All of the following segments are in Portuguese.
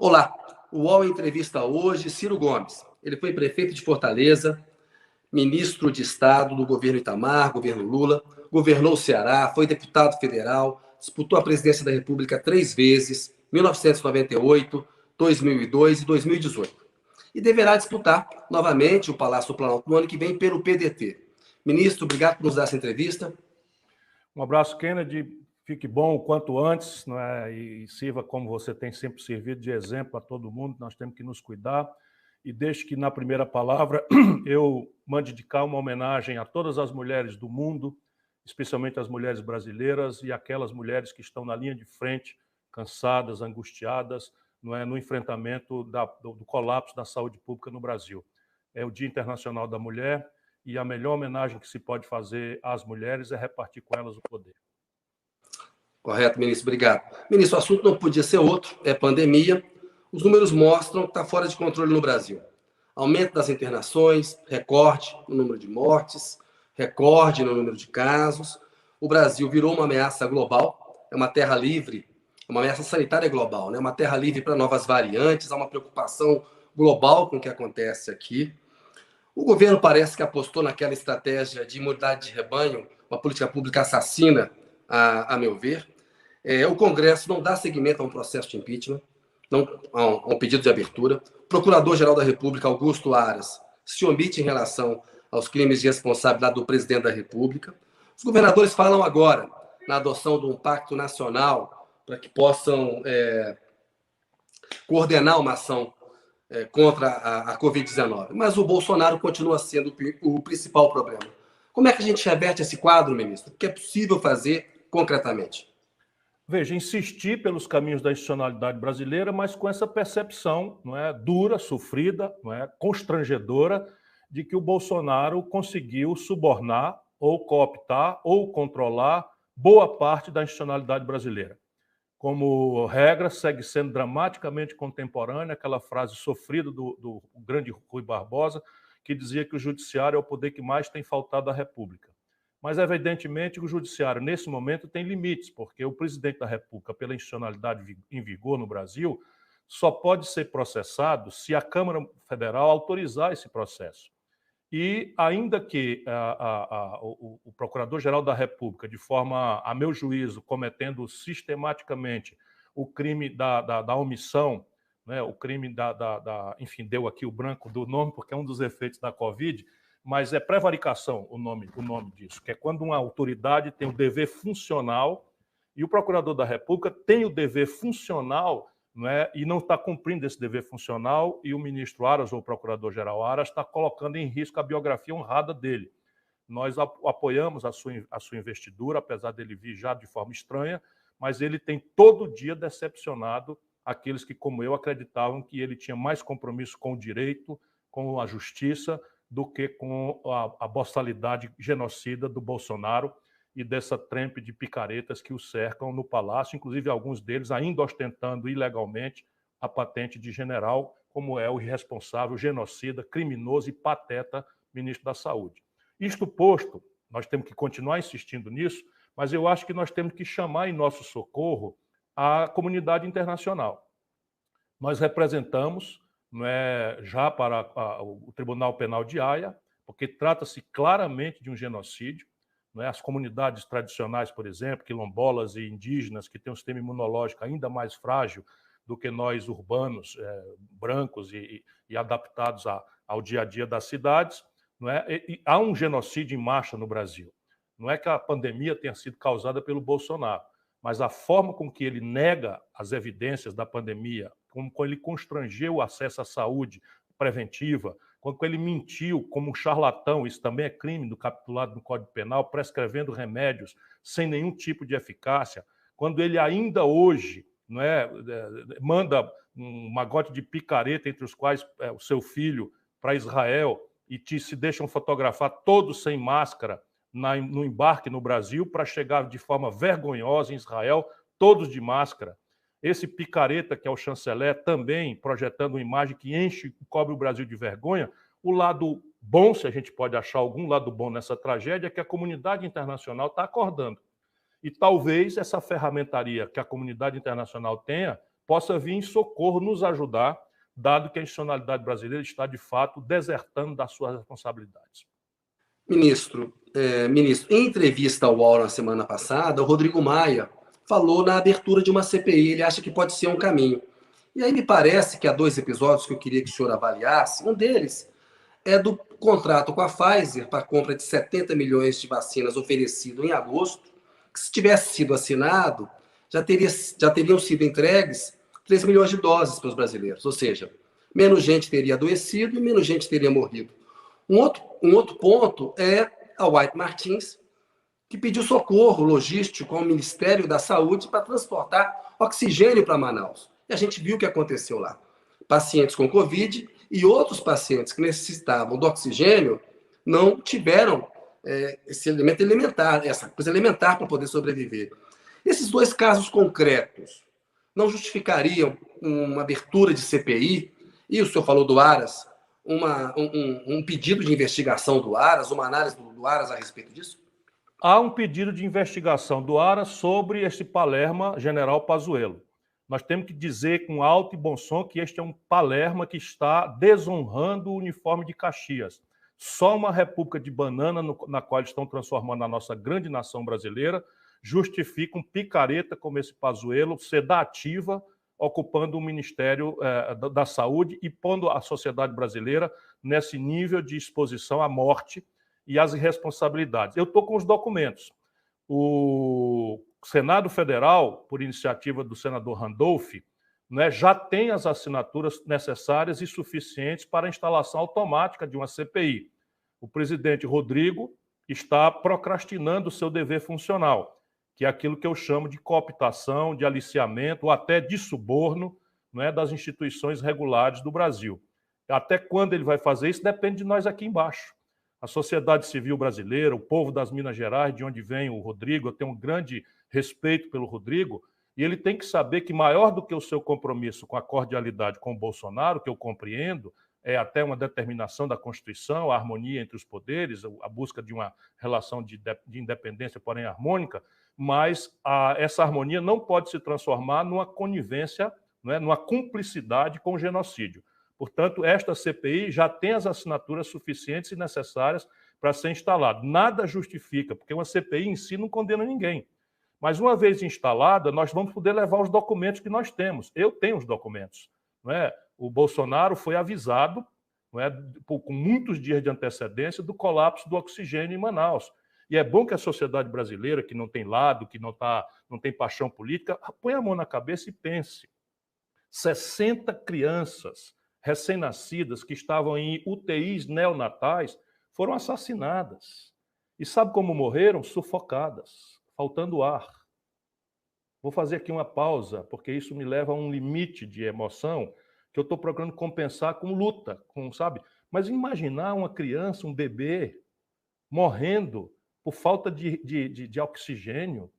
Olá, o UOL entrevista hoje Ciro Gomes. Ele foi prefeito de Fortaleza, ministro de Estado do governo Itamar, governo Lula, governou o Ceará, foi deputado federal, disputou a presidência da República 3 vezes, 1998, 2002 e 2018. E deverá disputar novamente o Palácio do Planalto no ano que vem pelo PDT. Ministro, obrigado por nos dar essa entrevista. Um abraço, Kennedy. Fique bom o quanto antes, não é? E sirva como você tem sempre servido de exemplo a todo mundo. Nós temos que nos cuidar. E deixe que, na primeira palavra, eu mande de cá uma homenagem a todas as mulheres do mundo, especialmente as mulheres brasileiras e aquelas mulheres que estão na linha de frente, cansadas, angustiadas, não é? No enfrentamento do colapso da saúde pública no Brasil. É o Dia Internacional da Mulher e a melhor homenagem que se pode fazer às mulheres é repartir com elas o poder. Correto, ministro, obrigado. Ministro, o assunto não podia ser outro, é pandemia. Os números mostram que está fora de controle no Brasil. Aumento das internações, recorde no número de mortes, recorde no número de casos. O Brasil virou uma ameaça global, é uma terra livre, uma ameaça sanitária global, né? Uma terra livre para novas variantes, há uma preocupação global com o que acontece aqui. O governo parece que apostou naquela estratégia de imunidade de rebanho, uma política pública assassina, a meu ver. O Congresso não dá seguimento a um processo de impeachment, não, a um pedido de abertura. O Procurador-Geral da República, Augusto Aras, se omite em relação aos crimes de responsabilidade do presidente da República. Os governadores falam agora na adoção de um pacto nacional para que possam coordenar uma ação contra a Covid-19. Mas o Bolsonaro continua sendo o principal problema. Como é que a gente reverte esse quadro, ministro? O que é possível fazer concretamente? Veja, insistir pelos caminhos da institucionalidade brasileira, mas com essa percepção, não é, dura, sofrida, não é, constrangedora, de que o Bolsonaro conseguiu subornar ou cooptar ou controlar boa parte da institucionalidade brasileira. Como regra, segue sendo dramaticamente contemporânea aquela frase sofrida do grande Rui Barbosa, que dizia que o judiciário é o poder que mais tem faltado à República. Mas, evidentemente, o judiciário, nesse momento, tem limites, porque o presidente da República, pela institucionalidade em vigor no Brasil, só pode ser processado se a Câmara Federal autorizar esse processo. E, ainda que o Procurador-Geral da República, de forma, a meu juízo, cometendo sistematicamente o crime da omissão, né, o crime enfim, deu aqui o branco do nome, porque é um dos efeitos da Covid, mas é prevaricação o nome disso, que é quando uma autoridade tem o dever funcional e o Procurador da República tem o dever funcional, não é, e não está cumprindo esse dever funcional, e o ministro Aras, ou o Procurador-Geral Aras, está colocando em risco a biografia honrada dele. Nós apoiamos a sua investidura, apesar dele vir já de forma estranha, mas ele tem todo dia decepcionado aqueles que, como eu, acreditavam que ele tinha mais compromisso com o direito, com a justiça, do que com a boçalidade genocida do Bolsonaro e dessa trempe de picaretas que o cercam no palácio, inclusive alguns deles ainda ostentando ilegalmente a patente de general, como é o irresponsável, genocida, criminoso e pateta ministro da Saúde. Isto posto, nós temos que continuar insistindo nisso, mas eu acho que nós temos que chamar em nosso socorro a comunidade internacional. Nós representamos, não é, já para o Tribunal Penal de Haia, porque trata-se claramente de um genocídio. Não é? As comunidades tradicionais, por exemplo, quilombolas e indígenas, que têm um sistema imunológico ainda mais frágil do que nós urbanos, brancos e adaptados ao dia a dia das cidades, não é? E há um genocídio em marcha no Brasil. Não é que a pandemia tenha sido causada pelo Bolsonaro, mas a forma com que ele nega as evidências da pandemia, como ele constrangeu o acesso à saúde preventiva, quando ele mentiu como um charlatão, isso também é crime capitulado no Código Penal, prescrevendo remédios sem nenhum tipo de eficácia, quando ele ainda hoje, não é, manda um magote de picareta, entre os quais o seu filho, para Israel, e se deixam fotografar todos sem máscara no embarque no Brasil, para chegar de forma vergonhosa em Israel, todos de máscara. Esse picareta, que é o chanceler, também projetando uma imagem que enche e cobre o Brasil de vergonha. O lado bom, se a gente pode achar algum lado bom nessa tragédia, é que a comunidade internacional está acordando. E talvez essa ferramentaria que a comunidade internacional tenha possa vir em socorro, nos ajudar, dado que a institucionalidade brasileira está, de fato, desertando das suas responsabilidades. Ministro, em entrevista ao UOL na semana passada, o Rodrigo Maia falou na abertura de uma CPI. Ele acha que pode ser um caminho. E aí me parece que há 2 episódios que eu queria que o senhor avaliasse. Um deles é do contrato com a Pfizer para a compra de 70 milhões de vacinas oferecido em agosto, que se tivesse sido assinado, já teriam sido entregues 3 milhões de doses para os brasileiros. Ou seja, menos gente teria adoecido e menos gente teria morrido. Um outro ponto é a White Martins, que pediu socorro logístico ao Ministério da Saúde para transportar oxigênio para Manaus. E a gente viu o que aconteceu lá. Pacientes com Covid e outros pacientes que necessitavam do oxigênio não tiveram esse elemento elementar, essa coisa elementar para poder sobreviver. Esses 2 casos concretos não justificariam uma abertura de CPI? E o senhor falou do Aras, um pedido de investigação do Aras, uma análise do Aras a respeito disso? Há um pedido de investigação do Aras sobre esse Palerma General Pazuello. Nós temos que dizer com alto e bom som que este é um Palerma que está desonrando o uniforme de Caxias. Só uma república de banana na qual eles estão transformando a nossa grande nação brasileira justifica um picareta como esse Pazuello ser da ativa, ocupando o Ministério da Saúde e pondo a sociedade brasileira nesse nível de exposição à morte e às irresponsabilidades. Eu estou com os documentos. O Senado Federal, por iniciativa do senador Randolph, né, já tem as assinaturas necessárias e suficientes para a instalação automática de uma CPI. O presidente Rodrigo está procrastinando o seu dever funcional, que é aquilo que eu chamo de cooptação, de aliciamento ou até de suborno, né, das instituições regulares do Brasil. Até quando ele vai fazer isso depende de nós aqui embaixo. A sociedade civil brasileira, o povo das Minas Gerais, de onde vem o Rodrigo, eu tenho um grande respeito pelo Rodrigo, e ele tem que saber que maior do que o seu compromisso com a cordialidade com o Bolsonaro, que eu compreendo, é até uma determinação da Constituição, a harmonia entre os poderes, a busca de uma relação de independência, porém harmônica, mas essa harmonia não pode se transformar numa conivência, né, numa cumplicidade com o genocídio. Portanto, esta CPI já tem as assinaturas suficientes e necessárias para ser instalada. Nada justifica, porque uma CPI em si não condena ninguém. Mas, uma vez instalada, nós vamos poder levar os documentos que nós temos. Eu tenho os documentos. Não é? O Bolsonaro foi avisado, não é, com muitos dias de antecedência, do colapso do oxigênio em Manaus. E é bom que a sociedade brasileira, que não tem lado, que não tem paixão política, põe a mão na cabeça e pense. 60 crianças recém-nascidas que estavam em UTIs neonatais foram assassinadas. E sabe como morreram? Sufocadas, faltando ar. Vou fazer aqui uma pausa, porque isso me leva a um limite de emoção que eu estou procurando compensar com luta, sabe? Mas imaginar uma criança, um bebê, morrendo por falta de oxigênio.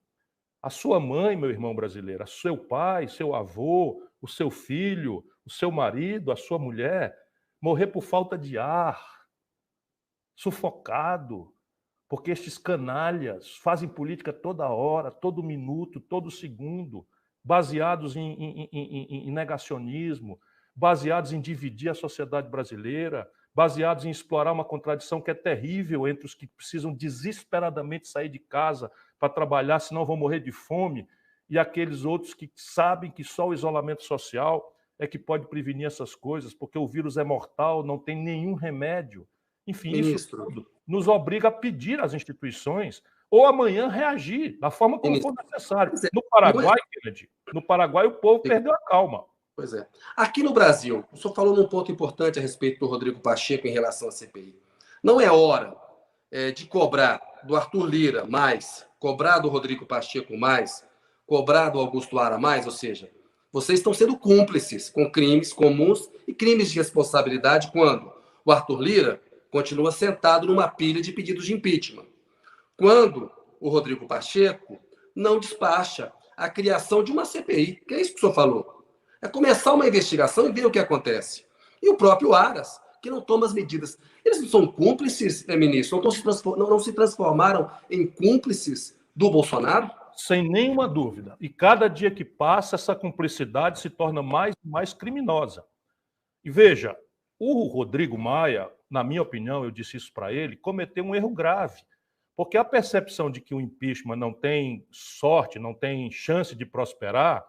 A sua mãe, meu irmão brasileiro, seu pai, seu avô, o seu filho, o seu marido, a sua mulher, morrer por falta de ar, sufocado, porque estes canalhas fazem política toda hora, todo minuto, todo segundo, baseados em negacionismo, baseados em dividir a sociedade brasileira, baseados em explorar uma contradição que é terrível entre os que precisam desesperadamente sair de casa para trabalhar, senão vão morrer de fome, e aqueles outros que sabem que só o isolamento social é que pode prevenir essas coisas, porque o vírus é mortal, não tem nenhum remédio. Enfim, Ministro, isso tudo nos obriga a pedir às instituições ou amanhã reagir da forma como for necessário. No Paraguai, Kennedy, no Paraguai o povo perdeu a calma. Pois é. Aqui no Brasil, o senhor falou num ponto importante a respeito do Rodrigo Pacheco em relação à CPI. Não é hora de cobrar do Arthur Lira mais, cobrar do Rodrigo Pacheco mais, cobrar do Augusto Aras mais, ou seja, vocês estão sendo cúmplices com crimes comuns e crimes de responsabilidade quando o Arthur Lira continua sentado numa pilha de pedidos de impeachment. Quando o Rodrigo Pacheco não despacha a criação de uma CPI, que é isso que o senhor falou. É começar uma investigação e ver o que acontece. E o próprio Aras, que não toma as medidas. Eles não são cúmplices, ministro? Não se transformaram em cúmplices do Bolsonaro? sem nenhuma dúvida. E cada dia que passa, essa cumplicidade se torna mais e mais criminosa. E veja, o Rodrigo Maia, na minha opinião, eu disse isso para ele, cometeu um erro grave. Porque a percepção de que o impeachment não tem sorte, não tem chance de prosperar,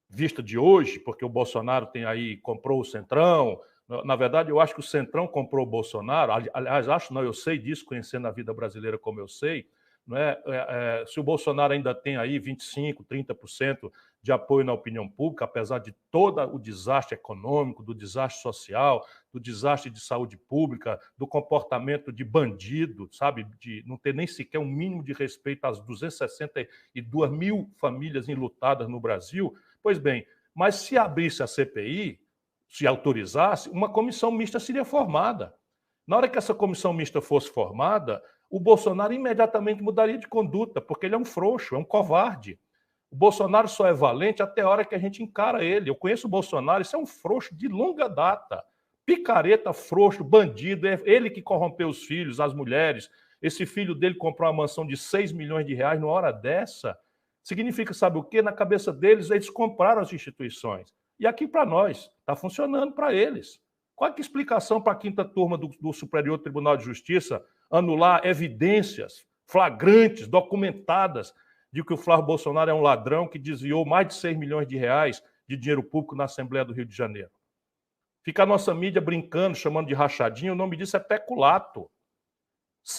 vista de hoje, porque o Bolsonaro tem aí, comprou o Centrão. Na verdade, eu acho que o Centrão comprou o Bolsonaro. Aliás, acho não, eu sei disso, conhecendo a vida brasileira como eu sei. Não é? Se o Bolsonaro ainda tem aí 25%, 30% de apoio na opinião pública, apesar de todo o desastre econômico, do desastre social, do desastre de saúde pública, do comportamento de bandido, sabe, de não ter nem sequer um mínimo de respeito às 262 mil famílias enlutadas no Brasil. Pois bem, mas se abrisse a CPI, se autorizasse, uma comissão mista seria formada. Na hora que essa comissão mista fosse formada, o Bolsonaro imediatamente mudaria de conduta, porque ele é um frouxo, é um covarde. O Bolsonaro só é valente até a hora que a gente encara ele. Eu conheço o Bolsonaro, isso é um frouxo de longa data. Picareta, frouxo, bandido, é ele que corrompeu os filhos, as mulheres. Esse filho dele comprou uma mansão de 6 milhões de reais numa hora dessa. Significa, sabe o quê? Na cabeça deles, eles compraram as instituições. E aqui para nós, está funcionando para eles. Qual é a explicação para a quinta turma do Superior Tribunal de Justiça anular evidências flagrantes, documentadas, de que o Flávio Bolsonaro é um ladrão que desviou mais de 6 milhões de reais de dinheiro público na Assembleia do Rio de Janeiro? Fica a nossa mídia brincando, chamando de rachadinha, o nome disso é peculato.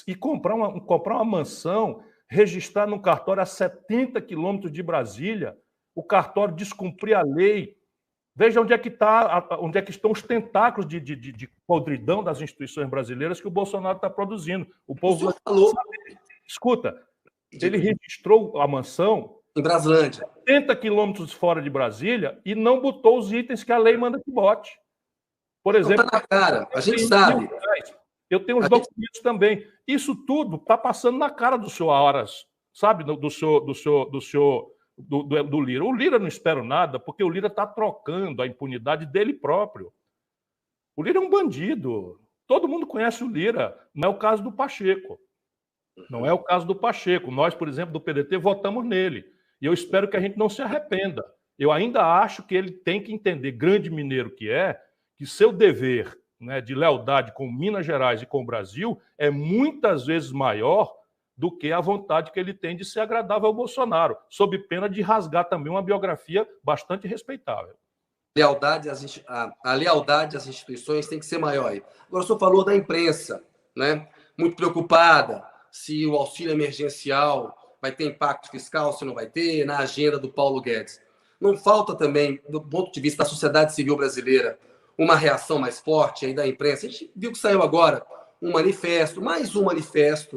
E comprar uma mansão, registrar num cartório a 70 quilômetros de Brasília, o cartório descumprir a lei. Veja onde é que estão os tentáculos de podridão das instituições brasileiras que o Bolsonaro está produzindo. O povo falou. Escuta, ele registrou a mansão em Braslândia, 70 quilômetros fora de Brasília, e não botou os itens que a lei manda que bote. Por exemplo, não tá na cara, a gente sabe. Eu tenho os documentos também. Isso tudo está passando na cara do senhor Aras, sabe? Do Lira. O Lira não espera nada, porque o Lira está trocando a impunidade dele próprio. O Lira é um bandido. Todo mundo conhece o Lira. Não é o caso do Pacheco. Não é o caso do Pacheco. Nós, por exemplo, do PDT, votamos nele. E eu espero que a gente não se arrependa. Eu ainda acho que ele tem que entender, grande mineiro que é, que seu dever, né, de lealdade com Minas Gerais e com o Brasil é muitas vezes maior do que a vontade que ele tem de ser agradável ao Bolsonaro, sob pena de rasgar também uma biografia bastante respeitável. A lealdade às instituições tem que ser maior. Agora, o senhor falou da imprensa, né? Muito preocupada se o auxílio emergencial vai ter impacto fiscal, se não vai ter, na agenda do Paulo Guedes. Não falta também, do ponto de vista da sociedade civil brasileira, uma reação mais forte aí da imprensa? A gente viu que saiu agora um manifesto,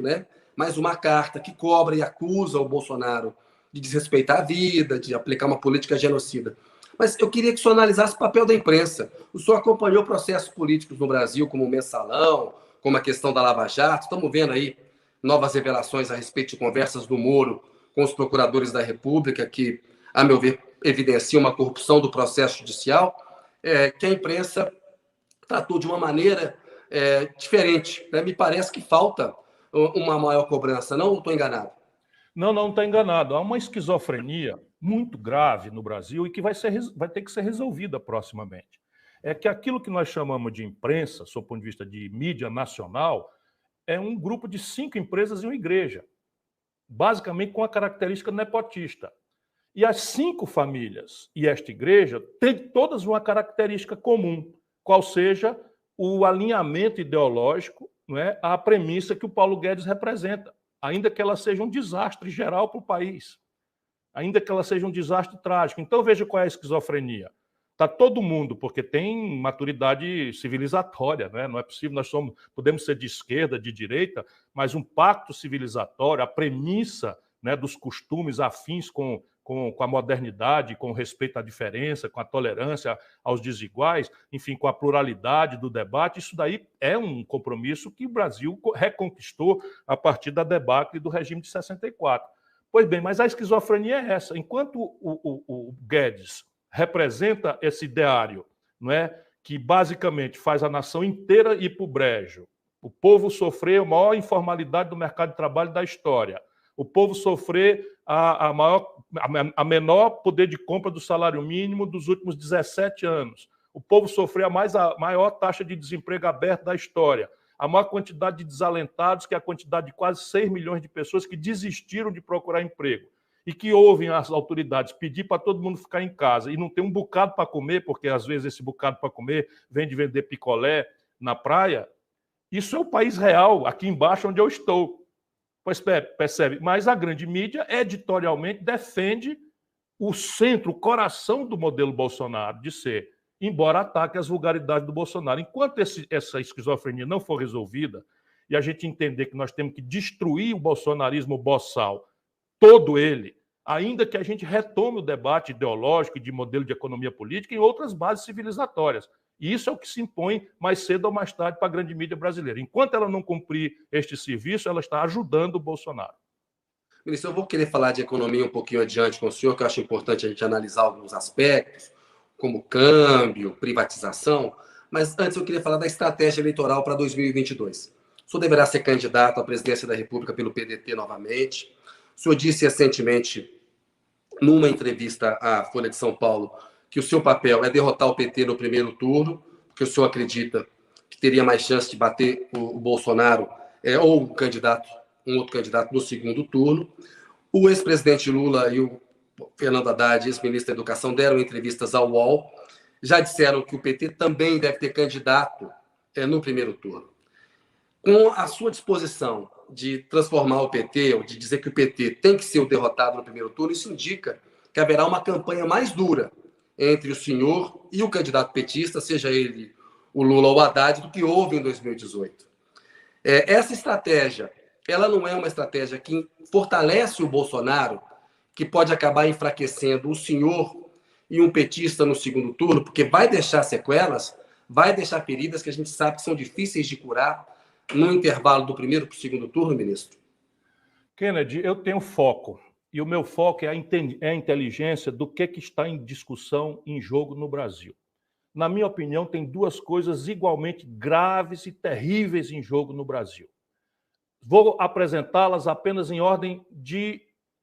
né? Mais uma carta que cobra e acusa o Bolsonaro de desrespeitar a vida, de aplicar uma política genocida. Mas eu queria que o senhor analisasse o papel da imprensa. O senhor acompanhou processos políticos no Brasil, como o Mensalão, como a questão da Lava Jato. Estamos vendo aí novas revelações a respeito de conversas do Moro com os procuradores da República, que, a meu ver, evidenciam uma corrupção do processo judicial, que a imprensa tratou de uma maneira diferente. Né? Me parece que falta uma maior cobrança. Não estou enganado? Não está enganado. Há uma esquizofrenia muito grave no Brasil e que vai ter que ser resolvida proximamente. É que aquilo que nós chamamos de imprensa, sob o ponto de vista de mídia nacional, é um grupo de 5 empresas e uma igreja, basicamente com a característica nepotista. E as 5 famílias e esta igreja têm todas uma característica comum, qual seja o alinhamento ideológico, não é, à premissa que o Paulo Guedes representa, ainda que ela seja um desastre geral para o país, ainda que ela seja um desastre trágico. Então veja qual é a esquizofrenia. Está todo mundo, porque tem maturidade civilizatória, né? Não é possível, podemos ser de esquerda, de direita, mas um pacto civilizatório, a premissa, né, dos costumes afins com a modernidade, com o respeito à diferença, com a tolerância aos desiguais, enfim, com a pluralidade do debate, isso daí é um compromisso que o Brasil reconquistou a partir da debacle do regime de 64. Pois bem, mas a esquizofrenia é essa. Enquanto o Guedes representa esse ideário, não é, que basicamente faz a nação inteira ir para o brejo, o povo sofrer a maior informalidade do mercado de trabalho da história, o povo sofrer a menor poder de compra do salário mínimo dos últimos 17 anos, o povo sofrer a maior taxa de desemprego aberto da história, a maior quantidade de desalentados, que é a quantidade de quase 6 milhões de pessoas que desistiram de procurar emprego e que ouvem as autoridades pedir para todo mundo ficar em casa e não tem um bocado para comer, porque às vezes esse bocado para comer vem de vender picolé na praia. Isso é o país real, aqui embaixo onde eu estou. Pois percebe, mas a grande mídia editorialmente defende o centro, o coração do modelo Bolsonaro de ser, embora ataque as vulgaridades do Bolsonaro. Enquanto essa esquizofrenia não for resolvida e a gente entender que nós temos que destruir o bolsonarismo boçal, todo ele, ainda que a gente retome o debate ideológico e de modelo de economia política em outras bases civilizatórias. E isso é o que se impõe mais cedo ou mais tarde para a grande mídia brasileira. Enquanto ela não cumprir este serviço, ela está ajudando o Bolsonaro. Ministro, eu vou querer falar de economia um pouquinho adiante com o senhor, que eu acho importante a gente analisar alguns aspectos, como câmbio, privatização, mas antes eu queria falar da estratégia eleitoral para 2022. O senhor deverá ser candidato à presidência da República pelo PDT novamente. O senhor disse recentemente, numa entrevista à Folha de São Paulo, que o seu papel é derrotar o PT no primeiro turno, porque o senhor acredita que teria mais chance de bater o Bolsonaro ou um outro candidato no segundo turno. O ex-presidente Lula e o Fernando Haddad, ex-ministro da Educação, deram entrevistas ao UOL, já disseram que o PT também deve ter candidato no primeiro turno. Com a sua disposição de transformar o PT, ou de dizer que o PT tem que ser o derrotado no primeiro turno, isso indica que haverá uma campanha mais dura entre o senhor e o candidato petista, seja ele o Lula ou o Haddad, do que houve em 2018. Essa estratégia, ela não é uma estratégia que fortalece o Bolsonaro, que pode acabar enfraquecendo o senhor e um petista no segundo turno, porque vai deixar sequelas, vai deixar feridas que a gente sabe que são difíceis de curar no intervalo do primeiro para o segundo turno, ministro? Kennedy, eu tenho foco. E o meu foco é a inteligência do que está em discussão, em jogo no Brasil. Na minha opinião, tem duas coisas igualmente graves e terríveis em jogo no Brasil. Vou apresentá-las apenas em ordem de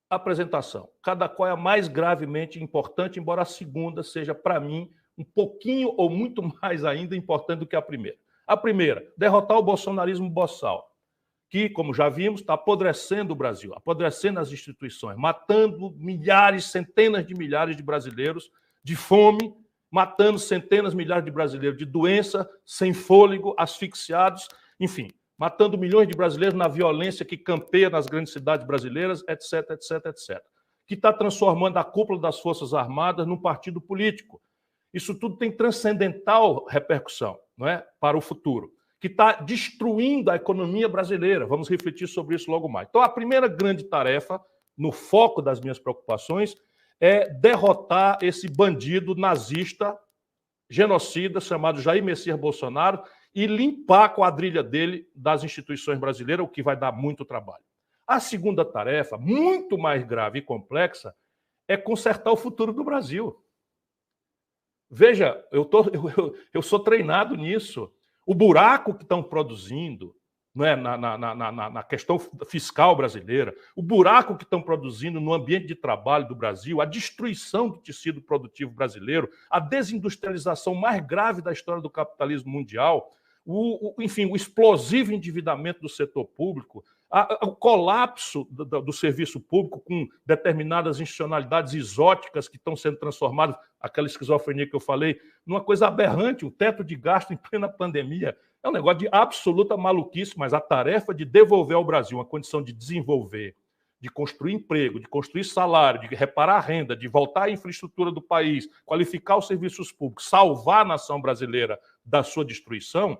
apresentação. Cada qual é a mais gravemente importante, embora a segunda seja, para mim, um pouquinho ou muito mais ainda importante do que a primeira. A primeira, derrotar o bolsonarismo boçal, que, como já vimos, está apodrecendo o Brasil, apodrecendo as instituições, matando milhares, centenas de milhares de brasileiros de fome, matando centenas de milhares de brasileiros de doença, sem fôlego, asfixiados, enfim, matando milhões de brasileiros na violência que campeia nas grandes cidades brasileiras, etc, etc, etc. Que está transformando a cúpula das Forças Armadas num partido político. Isso tudo tem transcendental repercussão, não é, para o futuro, que está destruindo a economia brasileira. Vamos refletir sobre isso logo mais. Então, a primeira grande tarefa, no foco das minhas preocupações, é derrotar esse bandido nazista, genocida, chamado Jair Messias Bolsonaro, e limpar a quadrilha dele das instituições brasileiras, o que vai dar muito trabalho. A segunda tarefa, muito mais grave e complexa, é consertar o futuro do Brasil. Veja, eu sou treinado nisso. O buraco que estão produzindo, não é, na questão fiscal brasileira, o buraco que estão produzindo no ambiente de trabalho do Brasil, a destruição do tecido produtivo brasileiro, a desindustrialização mais grave da história do capitalismo mundial, enfim, o explosivo endividamento do setor público, o colapso do serviço público com determinadas institucionalidades exóticas que estão sendo transformadas, aquela esquizofrenia que eu falei, numa coisa aberrante, o teto de gasto em plena pandemia. É um negócio de absoluta maluquice, mas a tarefa de devolver ao Brasil uma condição de desenvolver, de construir emprego, de construir salário, de reparar a renda, de voltar à infraestrutura do país, qualificar os serviços públicos, salvar a nação brasileira da sua destruição,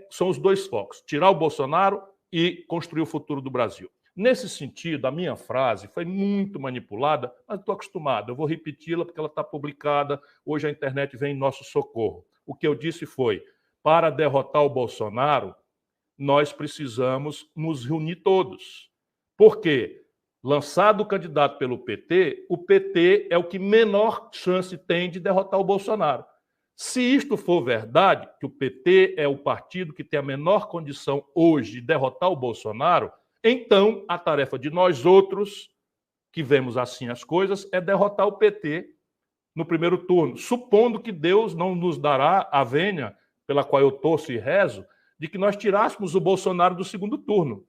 são os dois focos, tirar o Bolsonaro e construir o futuro do Brasil. Nesse sentido, a minha frase foi muito manipulada, mas estou acostumado, eu vou repeti-la porque ela está publicada, hoje a internet vem em nosso socorro. O que eu disse foi, para derrotar o Bolsonaro, nós precisamos nos reunir todos. Por quê? Lançado o candidato pelo PT, o PT é o que menor chance tem de derrotar o Bolsonaro. Se isto for verdade, que o PT é o partido que tem a menor condição hoje de derrotar o Bolsonaro, Então, a tarefa de nós outros, que vemos assim as coisas, é derrotar o PT no primeiro turno, supondo que Deus não nos dará a vênia, pela qual eu torço e rezo, de que nós tirássemos o Bolsonaro do segundo turno.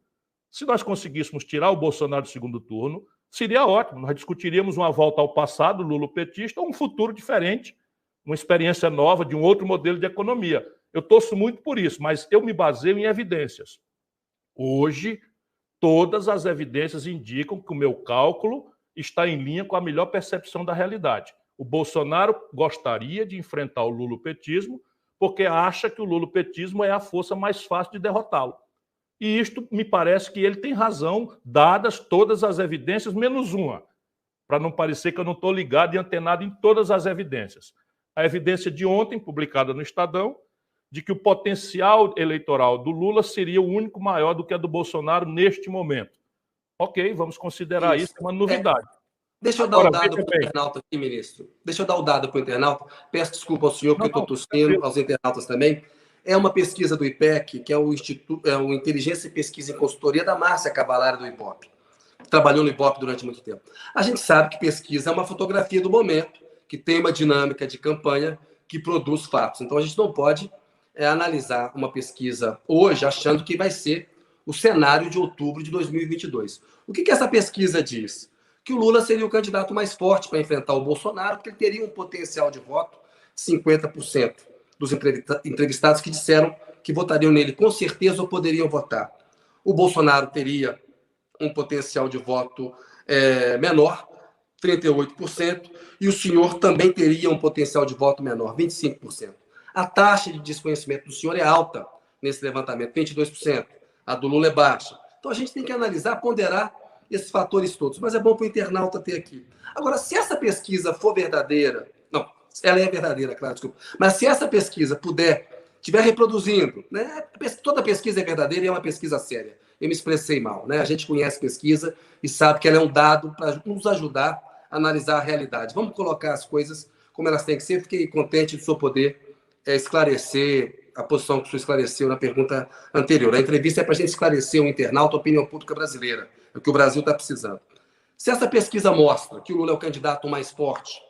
Se nós conseguíssemos tirar o Bolsonaro do segundo turno, seria ótimo. Nós discutiríamos uma volta ao passado lulopetista ou um futuro diferente, uma experiência nova de um outro modelo de economia. Eu torço muito por isso, mas eu me baseio em evidências. Hoje, todas as evidências indicam que o meu cálculo está em linha com a melhor percepção da realidade. O Bolsonaro gostaria de enfrentar o lulopetismo porque acha que o lulopetismo é a força mais fácil de derrotá-lo. E isto me parece que ele tem razão, dadas todas as evidências, menos uma, para não parecer que eu não estou ligado e antenado em todas as evidências. A evidência de ontem, publicada no Estadão, de que o potencial eleitoral do Lula seria o único maior do que a do Bolsonaro neste momento. Ok, vamos considerar isso uma novidade. Deixa eu dar o dado para o internauta aqui, ministro. Deixa eu dar o dado para o internauta. Peço desculpa ao senhor, porque eu estou tossindo, aos internautas também. É uma pesquisa do IPEC, que é o Inteligência e Pesquisa em Consultoria da Márcia Cavallari do IBOP. Trabalhou no IBOP durante muito tempo. A gente sabe que pesquisa é uma fotografia do momento, que tem uma dinâmica de campanha que produz fatos. Então, a gente não pode analisar uma pesquisa hoje achando que vai ser o cenário de outubro de 2022. O que essa pesquisa diz? Que o Lula seria o candidato mais forte para enfrentar o Bolsonaro, porque ele teria um potencial de voto de 50% dos entrevistados que disseram que votariam nele com certeza ou poderiam votar. O Bolsonaro teria um potencial de voto menor, 38%, e o senhor também teria um potencial de voto menor, 25%. A taxa de desconhecimento do senhor é alta nesse levantamento, 22%. A do Lula é baixa. Então a gente tem que analisar, ponderar esses fatores todos, mas é bom para o internauta ter aqui. Agora, se essa pesquisa for verdadeira, não, ela é verdadeira, claro, desculpa, mas se essa pesquisa estiver reproduzindo, né, toda pesquisa é verdadeira e é uma pesquisa séria. Eu me expressei mal, né? A gente conhece pesquisa e sabe que ela é um dado para nos ajudar a analisar a realidade. Vamos colocar as coisas como elas têm que ser. Fiquei contente de o senhor poder esclarecer a posição que o senhor esclareceu na pergunta anterior. A entrevista é para a gente esclarecer o internauta, a opinião pública brasileira, é o que o Brasil está precisando. Se essa pesquisa mostra que o Lula é o candidato mais forte,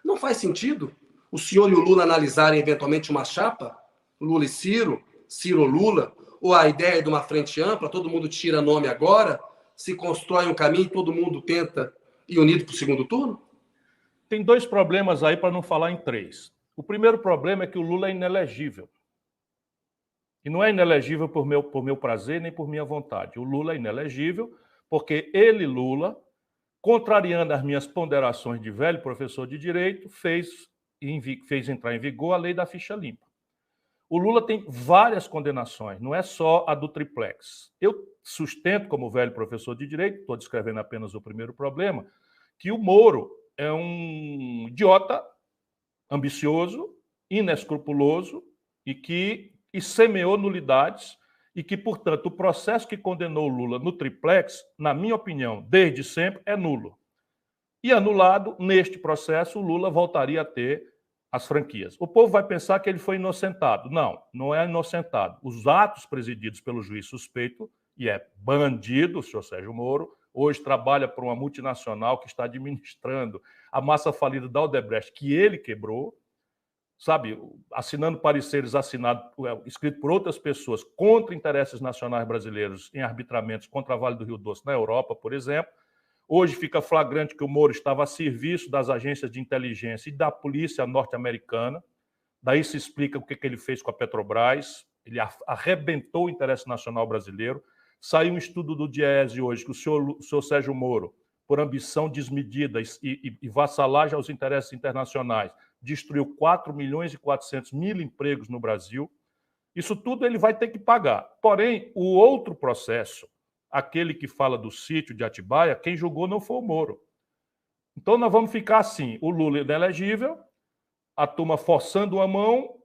não faz sentido o senhor e o Lula analisarem eventualmente uma chapa, Lula e Ciro, Ciro ou Lula, ou a ideia de uma frente ampla, todo mundo tira nome agora, se constrói um caminho e todo mundo tenta ir unido para o segundo turno? Tem dois problemas aí, para não falar em três. O primeiro problema é que o Lula é inelegível. E não é inelegível por meu prazer nem por minha vontade. O Lula é inelegível porque ele, Lula, contrariando as minhas ponderações de velho professor de direito, fez entrar em vigor a lei da ficha limpa. O Lula tem várias condenações, não é só a do triplex. Eu sustento, como velho professor de direito, estou descrevendo apenas o primeiro problema, que o Moro é um idiota ambicioso, inescrupuloso e que semeou nulidades e que, portanto, o processo que condenou o Lula no triplex, na minha opinião, desde sempre, é nulo. E anulado, neste processo, o Lula voltaria a ter as franquias. O povo vai pensar que ele foi inocentado. Não, não é inocentado. Os atos presididos pelo juiz suspeito, e é bandido, o senhor Sérgio Moro, hoje trabalha por uma multinacional que está administrando a massa falida da Odebrecht, que ele quebrou, sabe, assinando pareceres escritos por outras pessoas contra interesses nacionais brasileiros em arbitramentos contra a Vale do Rio Doce na Europa, por exemplo. Hoje fica flagrante que o Moro estava a serviço das agências de inteligência e da polícia norte-americana. Daí se explica o que ele fez com a Petrobras. Ele arrebentou o interesse nacional brasileiro. Saiu um estudo do Diese hoje que o senhor Sérgio Moro, por ambição desmedida e vassalagem aos interesses internacionais, destruiu 4.400.000 empregos no Brasil. Isso tudo ele vai ter que pagar. Porém, o outro processo, aquele que fala do sítio de Atibaia, quem julgou não foi o Moro. Então nós vamos ficar assim, o Lula inelegível, a turma forçando a mão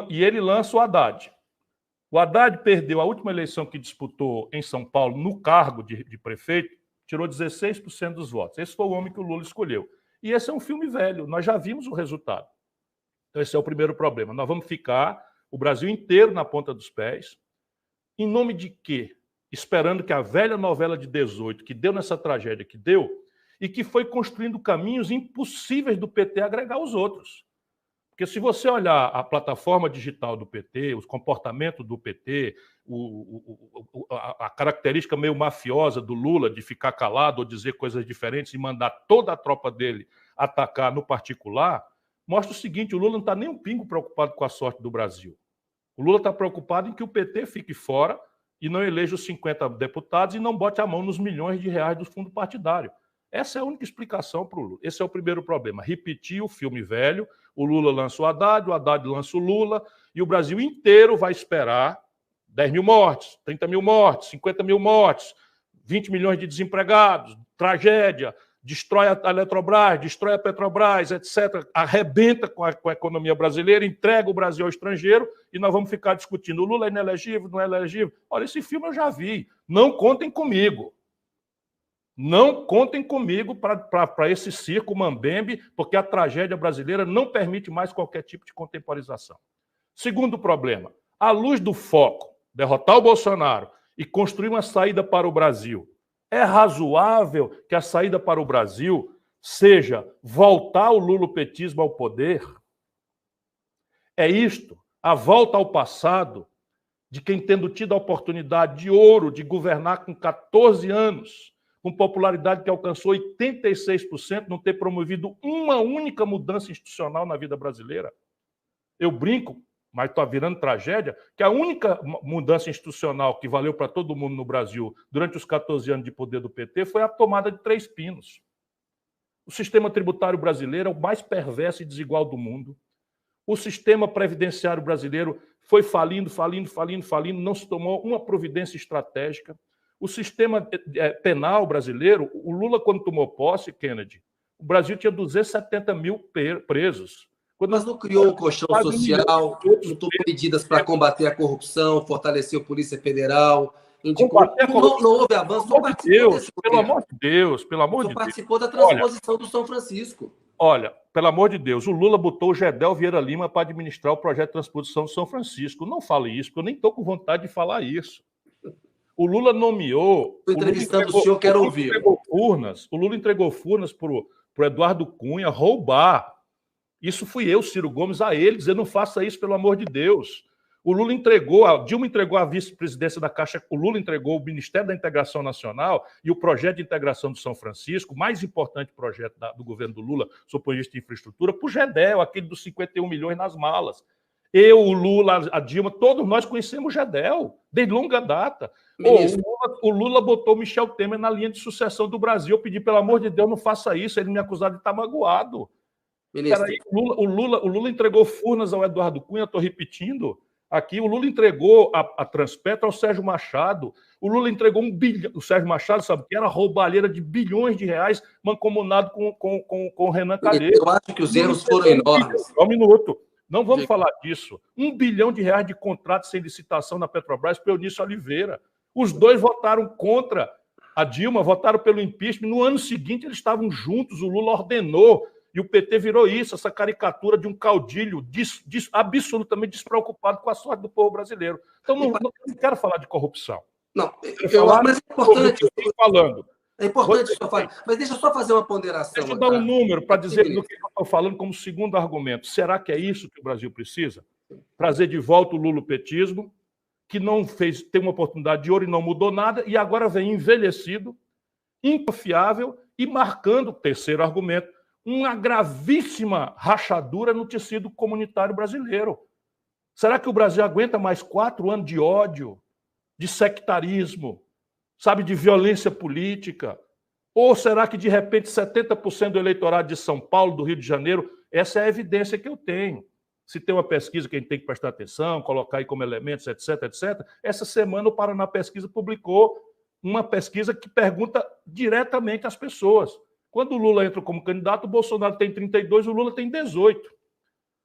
e ele lança o Haddad. O Haddad perdeu a última eleição que disputou em São Paulo, no cargo de prefeito, tirou 16% dos votos. Esse foi o homem que o Lula escolheu. E esse é um filme velho, nós já vimos o resultado. Então esse é o primeiro problema. Nós vamos ficar, o Brasil inteiro na ponta dos pés. Em nome de quê? esperando que a velha novela de 18, que deu nessa tragédia que deu, e que foi construindo caminhos impossíveis do PT agregar os outros. Porque se você olhar a plataforma digital do PT, os comportamentos do PT, a característica meio mafiosa do Lula de ficar calado ou dizer coisas diferentes e mandar toda a tropa dele atacar no particular, mostra o seguinte: o Lula não está nem um pingo preocupado com a sorte do Brasil. O Lula está preocupado em que o PT fique fora e não eleja os 50 deputados e não bote a mão nos milhões de reais do fundo partidário. Essa é a única explicação para o Lula. Esse é o primeiro problema. Repetir o filme velho, o Lula lança o Haddad lança o Lula, e o Brasil inteiro vai esperar 10 mil mortes, 30 mil mortes, 50 mil mortes, 20 milhões de desempregados, tragédia, destrói a Eletrobras, destrói a Petrobras, etc., arrebenta com a economia brasileira, entrega o Brasil ao estrangeiro e nós vamos ficar discutindo: o Lula é inelegível, não é elegível? Olha, esse filme eu já vi. Não contem comigo. Não contem comigo para esse circo mambembe, porque a tragédia brasileira não permite mais qualquer tipo de contemporização. Segundo problema, à luz do foco, derrotar o Bolsonaro e construir uma saída para o Brasil, é razoável que a saída para o Brasil seja voltar o lulopetismo ao poder? É isto, a volta ao passado de quem, tendo tido a oportunidade de ouro de governar com 14 anos, com popularidade que alcançou 86%, não ter promovido uma única mudança institucional na vida brasileira? Eu brinco, mas está virando tragédia, que a única mudança institucional que valeu para todo mundo no Brasil durante os 14 anos de poder do PT foi a tomada de Três Pinos. O sistema tributário brasileiro é o mais perverso e desigual do mundo. O sistema previdenciário brasileiro foi falindo, não se tomou uma providência estratégica. O sistema penal brasileiro, o Lula, quando tomou posse, Kennedy, o Brasil tinha 270 mil presos. Mas não criou um colchão social, não tomou medidas para combater a corrupção, fortalecer a Polícia Federal, indicou. Não houve avanço, não participou desse pelo amor de Deus, pelo amor de Deus. Participou da transposição do São Francisco. Olha, pelo amor de Deus, o Lula botou o Gedel Vieira Lima para administrar o projeto de transposição do São Francisco. Não fale isso, porque eu nem estou com vontade de falar isso. O Lula nomeou... Estou entrevistando o senhor, quero ouvir. O Lula entregou Furnas para o Eduardo Cunha roubar. Isso fui eu, Ciro Gomes, a ele, dizer: não faça isso, pelo amor de Deus. O Lula entregou, a Dilma entregou a vice-presidência da Caixa, o Lula entregou o Ministério da Integração Nacional e o projeto de integração do São Francisco, o mais importante projeto do governo do Lula, sob o ponto de vista de infraestrutura, para o GEDEL, aquele dos 51 milhões nas malas. Eu, o Lula, a Dilma, todos nós conhecemos o GEDEL, de longa data. O Lula botou Michel Temer na linha de sucessão do Brasil. Eu pedi, pelo amor de Deus, não faça isso, ele me acusou de estar magoado. Peraí, o Lula entregou Furnas ao Eduardo Cunha, estou repetindo aqui. O Lula entregou a Transpetro ao Sérgio Machado. O Lula entregou $1 bilhão. O Sérgio Machado, sabe que era roubalheira de bilhões de reais, mancomunado com o Renan Calheiros. Eu acho que os erros foram enormes. Só um minuto. Não vamos falar disso. $1 bilhão de reais de contrato sem licitação na Petrobras para Eunício Oliveira. Os dois votaram contra a Dilma, votaram pelo impeachment. No ano seguinte, eles estavam juntos. O Lula ordenou. E o PT virou isso, essa caricatura de um caudilho absolutamente despreocupado com a sorte do povo brasileiro. Então, não quero falar de corrupção. Não, mas é importante. É importante isso falar. Mas deixa eu só fazer uma ponderação. Deixa eu dar um número para dizer do que eu estou falando como segundo argumento. Será que é isso que o Brasil precisa? Trazer de volta o lulopetismo, que não tem uma oportunidade de ouro e não mudou nada, e agora vem envelhecido, inconfiável e marcando, terceiro argumento, uma gravíssima rachadura no tecido comunitário brasileiro. Será que o Brasil aguenta mais 4 anos de ódio, de sectarismo, sabe, de violência política? Ou será que, de repente, 70% do eleitorado de São Paulo, do Rio de Janeiro, essa é a evidência que eu tenho. Se tem uma pesquisa que a gente tem que prestar atenção, colocar aí como elementos, etc., etc., essa semana o Paraná Pesquisa publicou uma pesquisa que pergunta diretamente às pessoas. Quando o Lula entra como candidato, o Bolsonaro tem 32%, o Lula tem 18%.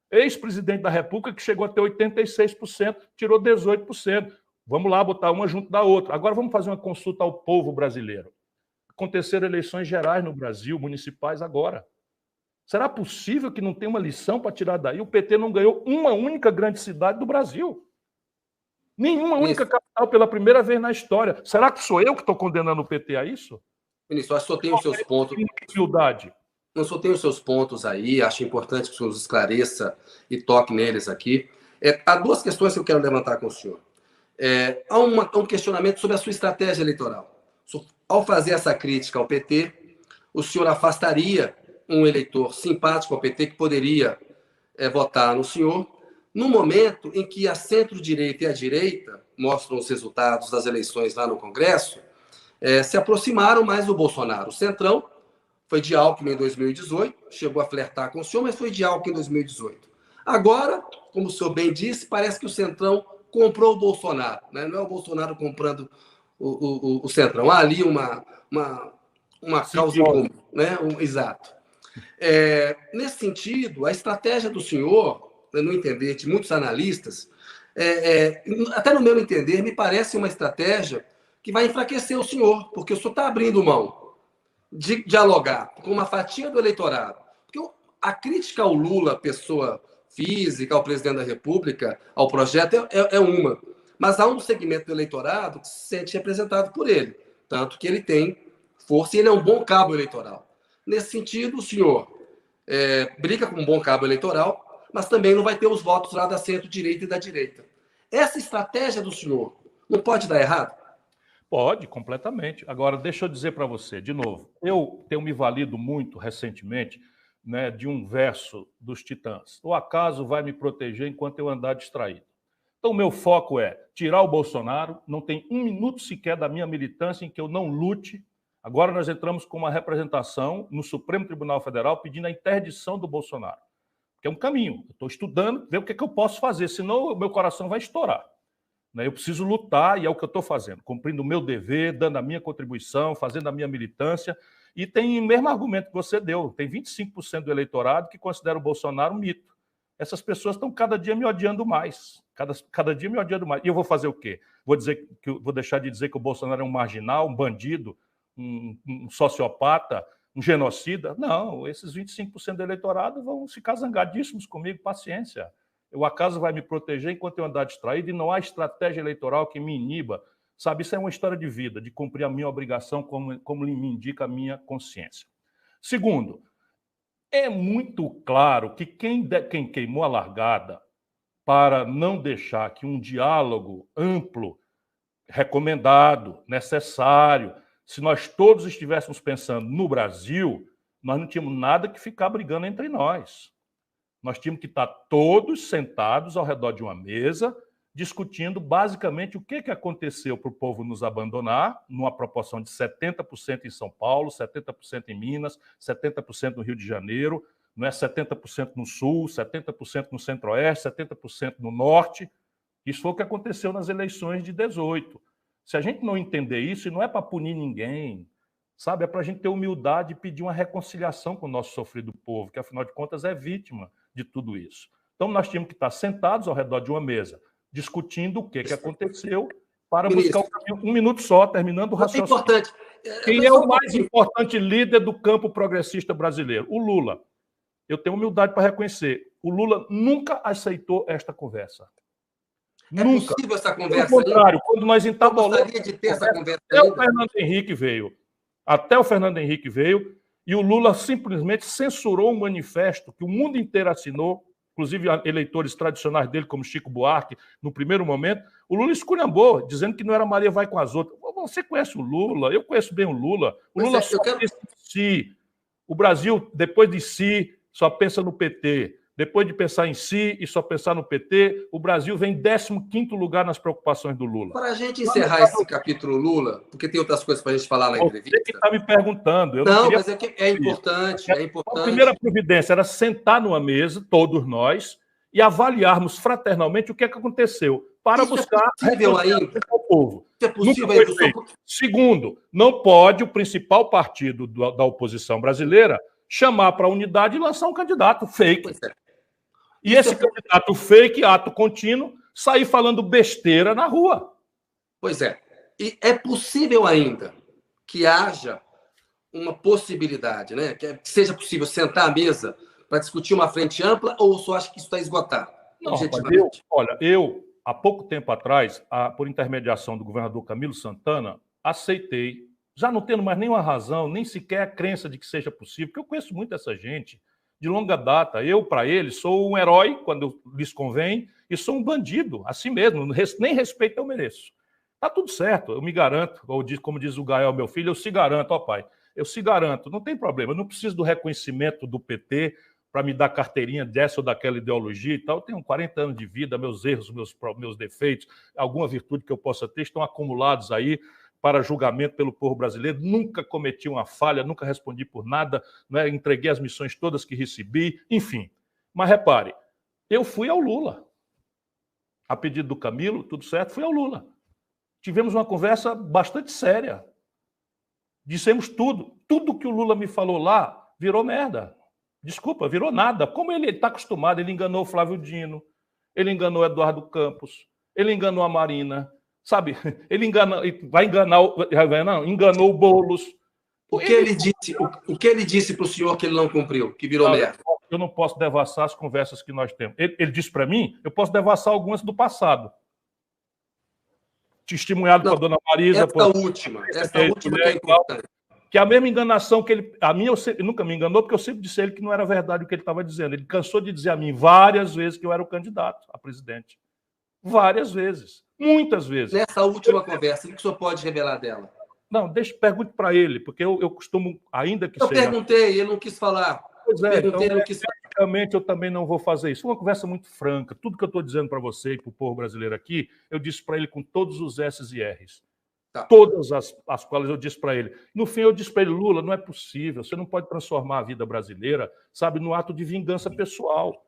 Ex-presidente da República, que chegou a ter 86%, tirou 18%. Vamos lá botar uma junto da outra. Agora vamos fazer uma consulta ao povo brasileiro. Aconteceram eleições gerais no Brasil, municipais agora. Será possível que não tenha uma lição para tirar daí? O PT não ganhou uma única grande cidade do Brasil. Nenhuma única capital pela primeira vez na história. Será que sou eu que estou condenando o PT a isso? Ministro, acho que só tem os seus pontos. Humildade. Não só tem os seus pontos aí, acho importante que o senhor os esclareça e toque neles aqui. Há duas questões que eu quero levantar com o senhor. Há um questionamento sobre a sua estratégia eleitoral. Ao fazer essa crítica ao PT, o senhor afastaria um eleitor simpático ao PT que poderia votar no senhor, no momento em que a centro-direita e a direita, mostram os resultados das eleições lá no Congresso, se aproximaram mais do Bolsonaro. O Centrão foi de Alckmin em 2018, chegou a flertar com o senhor, mas foi de Alckmin em 2018. Agora, como o senhor bem disse, parece que o Centrão comprou o Bolsonaro, né? Não é o Bolsonaro comprando o Centrão. Há ali uma causa em comum, né? Exato. Nesse sentido, a estratégia do senhor, no entender de muitos analistas, até no meu entender, me parece uma estratégia que vai enfraquecer o senhor, porque o senhor está abrindo mão de dialogar com uma fatia do eleitorado. Porque a crítica ao Lula, pessoa física, ao presidente da República, ao projeto, é uma. Mas há um segmento do eleitorado que se sente representado por ele. Tanto que ele tem força e ele é um bom cabo eleitoral. Nesse sentido, o senhor briga com um bom cabo eleitoral, mas também não vai ter os votos lá da centro-direita e da direita. Essa estratégia do senhor não pode dar errado? Pode, completamente. Agora, deixa eu dizer para você, de novo, eu tenho me valido muito recentemente, né, de um verso dos Titãs. O acaso vai me proteger enquanto eu andar distraído. Então, o meu foco é tirar o Bolsonaro, não tem um minuto sequer da minha militância em que eu não lute. Agora nós entramos com uma representação no Supremo Tribunal Federal pedindo a interdição do Bolsonaro. Que é um caminho. Eu estou estudando, ver o que eu posso fazer, senão o meu coração vai estourar. Eu preciso lutar e é o que eu estou fazendo, cumprindo o meu dever, dando a minha contribuição, fazendo a minha militância. E tem o mesmo argumento que você deu, tem 25% do eleitorado que considera o Bolsonaro um mito. Essas pessoas estão cada dia me odiando mais, cada dia me odiando mais. E eu vou fazer o quê? Vou deixar de dizer que o Bolsonaro é um marginal, um bandido, um sociopata, um genocida? Não, esses 25% do eleitorado vão ficar zangadíssimos comigo, paciência. O acaso vai me proteger enquanto eu andar distraído e não há estratégia eleitoral que me iniba. Sabe, isso é uma história de vida, de cumprir a minha obrigação como me indica a minha consciência. Segundo, é muito claro que quem queimou a largada para não deixar que um diálogo amplo, recomendado, necessário, se nós todos estivéssemos pensando no Brasil, nós não tínhamos nada que ficar brigando entre nós. Nós tínhamos que estar todos sentados ao redor de uma mesa, discutindo basicamente o que aconteceu para o povo nos abandonar, numa proporção de 70% em São Paulo, 70% em Minas, 70% no Rio de Janeiro, não é 70% no Sul, 70% no Centro-Oeste, 70% no Norte. Isso foi o que aconteceu nas eleições de 18. Se a gente não entender isso, e não é para punir ninguém, sabe, é para a gente ter humildade e pedir uma reconciliação com o nosso sofrido povo, que afinal de contas é vítima de tudo isso. Então nós tínhamos que estar sentados ao redor de uma mesa, discutindo o que aconteceu para buscar o caminho. Um minuto só, terminando o raciocínio. Importante. Quem é o mais importante líder do campo progressista brasileiro? O Lula. Eu tenho humildade para reconhecer. O Lula nunca aceitou esta conversa. Nunca. Possível essa conversa? Pelo contrário, quando nós entabolamos... Eu gostaria de ter essa conversa até o Fernando Henrique veio. Até o Fernando Henrique veio e o Lula simplesmente censurou um manifesto que o mundo inteiro assinou, inclusive eleitores tradicionais dele, como Chico Buarque, no primeiro momento. O Lula esculhambou, dizendo que não era Maria vai com as outras. Você conhece o Lula, eu conheço bem o Lula. O Lula só pensa em si. O Brasil, depois de si, só pensa no PT. Depois de pensar em si e só pensar no PT, o Brasil vem em 15º lugar nas preocupações do Lula. Para a gente encerrar esse capítulo Lula, porque tem outras coisas para a gente falar na entrevista. Você que está me perguntando. Eu não, mas é importante, é importante. A primeira providência era sentar numa mesa, todos nós, e avaliarmos fraternalmente o que aconteceu, para buscar ao povo. Isso é possível. Segundo, não pode o principal partido da oposição brasileira chamar para a unidade e lançar um candidato fake. E esse candidato fake, ato contínuo, sair falando besteira na rua. Pois é. E é possível ainda que haja uma possibilidade, né? Que seja possível sentar à mesa para discutir uma frente ampla, ou só acha que isso está esgotado? Não, há pouco tempo atrás, por intermediação do governador Camilo Santana, aceitei, já não tendo mais nenhuma razão, nem sequer a crença de que seja possível, porque eu conheço muito essa gente de longa data. Eu, para eles, sou um herói quando lhes convém e sou um bandido, assim mesmo, nem respeito eu mereço. Tá tudo certo, eu me garanto, como diz o Gael, meu filho, eu se garanto, ó pai, eu se garanto, não tem problema, eu não preciso do reconhecimento do PT para me dar carteirinha dessa ou daquela ideologia e tal. Eu tenho 40 anos de vida, meus erros, meus defeitos, alguma virtude que eu possa ter estão acumulados aí para julgamento pelo povo brasileiro. Nunca cometi uma falha, nunca respondi por nada, né? Entreguei as missões todas que recebi, enfim. Mas repare, eu fui ao Lula. A pedido do Camilo, tudo certo, fui ao Lula. Tivemos uma conversa bastante séria. Dissemos tudo. Tudo que o Lula me falou lá virou merda. Desculpa, virou nada. Como ele está acostumado, ele enganou o Flávio Dino, ele enganou o Eduardo Campos, ele enganou a Marina, sabe? Ele enganou o Boulos. O que ele disse para o senhor que ele não cumpriu, que virou merda? Eu não posso devassar as conversas que nós temos. Ele disse para mim, eu posso devassar algumas do passado. Testemunhado por dona Marisa. Essa última que é importante. Que a mesma enganação que ele... ele nunca me enganou, porque eu sempre disse a ele que não era verdade o que ele estava dizendo. Ele cansou de dizer a mim várias vezes que eu era o candidato a presidente. Várias vezes. Muitas vezes. Nessa última conversa, o que o senhor pode revelar dela? Não, pergunte para ele, porque eu costumo, ainda que seja... Eu perguntei, ele não quis falar. Pois é, então, praticamente eu também não vou fazer isso. Foi uma conversa muito franca. Tudo que eu estou dizendo para você e para o povo brasileiro aqui, eu disse para ele com todos os S's e R's. Tá. Todas as quais eu disse para ele. No fim, eu disse para ele, Lula, não é possível, você não pode transformar a vida brasileira, sabe, no ato de vingança pessoal.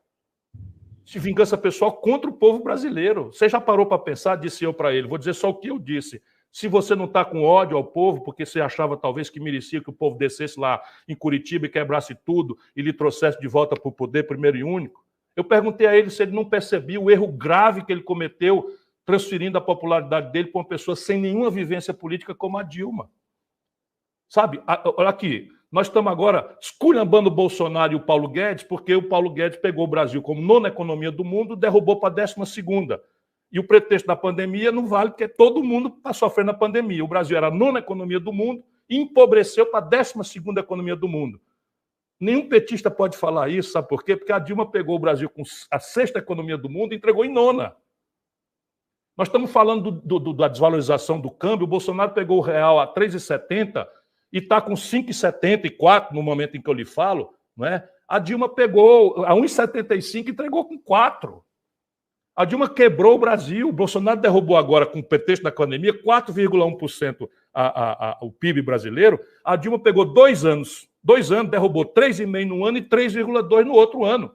De vingança pessoal contra o povo brasileiro. Você já parou para pensar, disse eu para ele, vou dizer só o que eu disse. Se você não está com ódio ao povo, porque você achava talvez que merecia que o povo descesse lá em Curitiba e quebrasse tudo e lhe trouxesse de volta para o poder primeiro e único, eu perguntei a ele se ele não percebia o erro grave que ele cometeu transferindo a popularidade dele para uma pessoa sem nenhuma vivência política como a Dilma. Sabe, olha aqui, nós estamos agora esculhambando o Bolsonaro e o Paulo Guedes, porque o Paulo Guedes pegou o Brasil como nona economia do mundo, derrubou para a 12ª. E o pretexto da pandemia não vale, porque todo mundo está sofrendo a pandemia. O Brasil era a nona economia do mundo e empobreceu para a 12ª economia do mundo. Nenhum petista pode falar isso, sabe por quê? Porque a Dilma pegou o Brasil com a 6ª economia do mundo e entregou em nona. Nós estamos falando da desvalorização do câmbio. O Bolsonaro pegou o real a 3,70 e está com 5,74 no momento em que eu lhe falo. Não é? A Dilma pegou a 1,75 e entregou com 4. A Dilma quebrou o Brasil. O Bolsonaro derrubou agora, com o pretexto da pandemia, 4,1% o PIB brasileiro. A Dilma pegou 2 anos, derrubou 3,5% num ano e 3,2% no outro ano.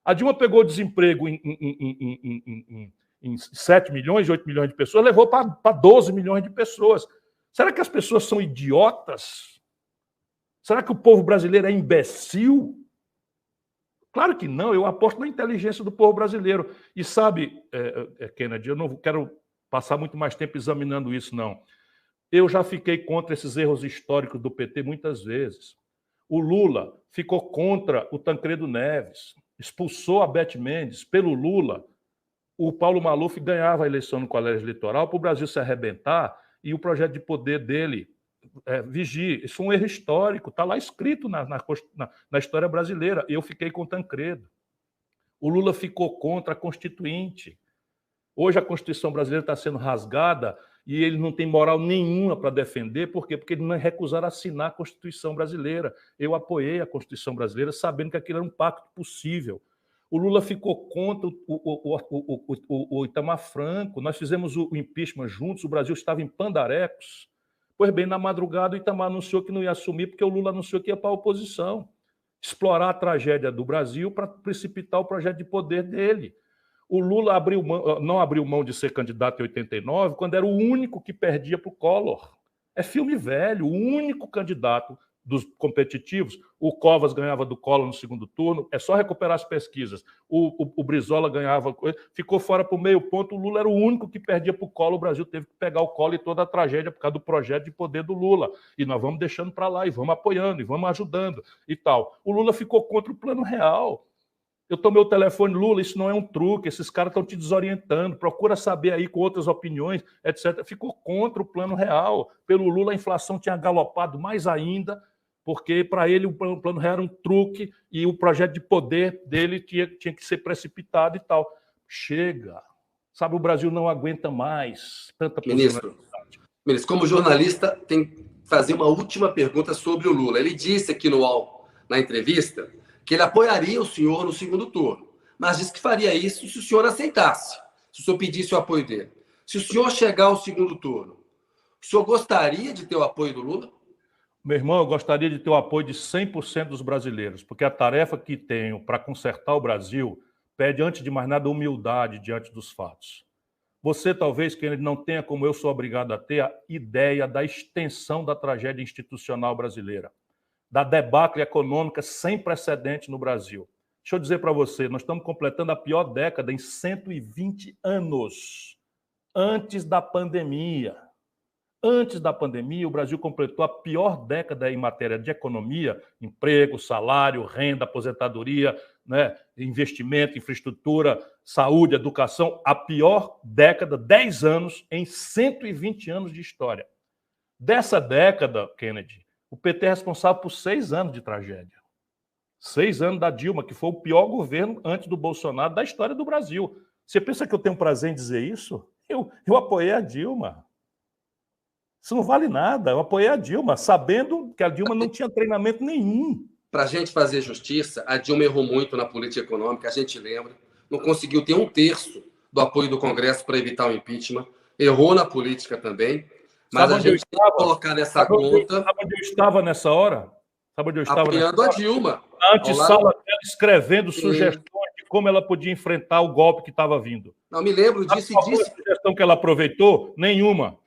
A Dilma pegou o desemprego em 7 milhões, 8 milhões de pessoas, levou para 12 milhões de pessoas. Será que as pessoas são idiotas? Será que o povo brasileiro é imbecil? Claro que não, eu aposto na inteligência do povo brasileiro. E sabe, Kennedy, eu não quero passar muito mais tempo examinando isso, não. Eu já fiquei contra esses erros históricos do PT muitas vezes. O Lula ficou contra o Tancredo Neves, expulsou a Beth Mendes. Pelo Lula, o Paulo Maluf ganhava a eleição no colégio eleitoral para o Brasil se arrebentar e o projeto de poder dele vigie. Isso foi um erro histórico, está lá escrito na história brasileira. Eu fiquei com o Tancredo. O Lula ficou contra a Constituinte. Hoje a Constituição brasileira está sendo rasgada e ele não tem moral nenhuma para defender. Por quê? Porque ele não recusaram assinar a Constituição brasileira. Eu apoiei a Constituição brasileira sabendo que aquilo era um pacto possível. O Lula ficou contra o Itamar Franco. Nós fizemos o impeachment juntos, o Brasil estava em pandarecos. Pois bem, na madrugada o Itamar anunciou que não ia assumir, porque o Lula anunciou que ia para a oposição. Explorar a tragédia do Brasil para precipitar o projeto de poder dele. O Lula não abriu mão de ser candidato em 89, quando era o único que perdia para o Collor. É filme velho, o único candidato dos competitivos. O Covas ganhava do Collor no segundo turno, é só recuperar as pesquisas. O Brizola ganhava, ficou fora por meio ponto, o Lula era o único que perdia para o Collor, o Brasil teve que pegar o Collor e toda a tragédia por causa do projeto de poder do Lula. E nós vamos deixando para lá, e vamos apoiando, e vamos ajudando e tal. O Lula ficou contra o Plano Real. Eu tomei o telefone, Lula, isso não é um truque, esses caras estão te desorientando, procura saber aí com outras opiniões, etc. Ficou contra o plano real. Pelo Lula, a inflação tinha galopado mais ainda, porque para ele o plano real era um truque e o projeto de poder dele tinha que ser precipitado e tal. Chega. Sabe, o Brasil não aguenta mais tanta Ministro, como jornalista, tem que fazer uma última pergunta sobre o Lula. Ele disse aqui no UOL, na entrevista, que ele apoiaria o senhor no segundo turno, mas disse que faria isso se o senhor aceitasse, se o senhor pedisse o apoio dele. Se o senhor chegar ao segundo turno, o senhor gostaria de ter o apoio do Lula? Meu irmão, eu gostaria de ter o apoio de 100% dos brasileiros, porque a tarefa que tenho para consertar o Brasil pede, antes de mais nada, humildade diante dos fatos. Você, talvez, que não tenha, como eu sou obrigado a ter, a ideia da extensão da tragédia institucional brasileira, da debacle econômica sem precedente no Brasil. Deixa eu dizer para você, nós estamos completando a pior década em 120 anos, antes da pandemia. Antes da pandemia, o Brasil completou a pior década em matéria de economia, emprego, salário, renda, aposentadoria, né, investimento, infraestrutura, saúde, educação. A pior década, 10 anos, em 120 anos de história. Dessa década, Kennedy, o PT é responsável por 6 anos de tragédia. 6 anos da Dilma, que foi o pior governo antes do Bolsonaro da história do Brasil. Você pensa que eu tenho prazer em dizer isso? Eu apoiei a Dilma. Isso não vale nada. Eu apoiei a Dilma, sabendo que a Dilma não tinha treinamento nenhum. Para a gente fazer justiça, a Dilma errou muito na política econômica, a gente lembra. Não conseguiu ter 1/3 do apoio do Congresso para evitar o impeachment. Errou na política também. Mas a gente tem que colocar nessa conta... Sabe onde eu estava nessa hora? Sabe onde eu estava? Apoiando a Dilma. Na antessala dela, escrevendo sugestões de como ela podia enfrentar o golpe que estava vindo. Não, me lembro disso e disse... A sugestão que ela aproveitou? Nenhuma.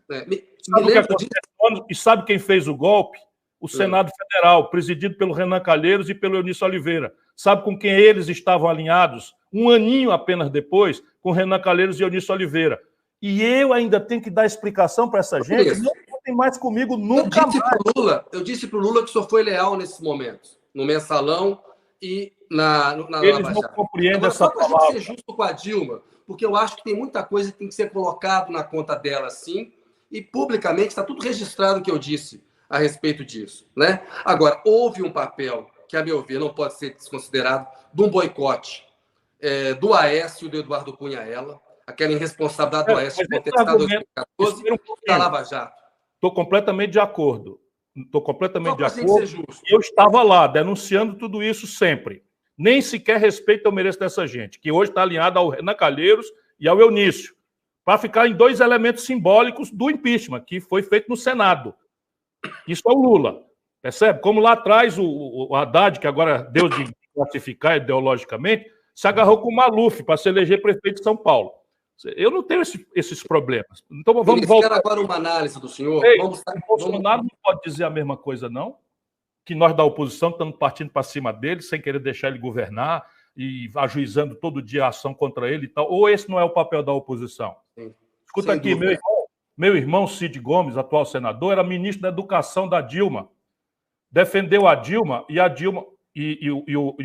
E sabe quem fez o golpe? O Senado Federal, presidido pelo Renan Calheiros e pelo Eunício Oliveira. Sabe com quem eles estavam alinhados? Um aninho apenas depois, com Renan Calheiros e Eunício Oliveira. E eu ainda tenho que dar explicação para essa gente? Não contem mais comigo nunca mais. Eu disse para o Lula que o senhor foi leal nesses momentos, no Mensalão e na Eles não compreendem essa palavra. Só para ser justo com a Dilma, porque eu acho que tem muita coisa que tem que ser colocado na conta dela, sim, e publicamente está tudo registrado o que eu disse a respeito disso, né? Agora, houve um papel que, a meu ver, não pode ser desconsiderado, de um boicote do Aécio e do Eduardo Cunha ela, aquela irresponsabilidade do Aécio de contestar 2014 da Lava Jato. Estou completamente de acordo. Estou completamente de acordo. Eu estava lá, denunciando tudo isso sempre. Nem sequer respeito eu mereço dessa gente, que hoje está alinhada ao Renan Calheiros e ao Eunício, para ficar em 2 elementos simbólicos do impeachment, que foi feito no Senado. Isso é o Lula, percebe? Como lá atrás o Haddad, que agora deu de classificar ideologicamente, se agarrou com o Maluf para se eleger prefeito de São Paulo. Eu não tenho esses problemas. Então vamos voltar. Quero agora uma análise do senhor. O Bolsonaro não pode dizer a mesma coisa, não? Que nós da oposição estamos partindo para cima dele, sem querer deixar ele governar e ajuizando todo dia a ação contra ele e tal. Ou esse não é o papel da oposição? Sim. Escuta aqui, meu irmão Cid Gomes, atual senador, era ministro da Educação da Dilma. Defendeu a Dilma e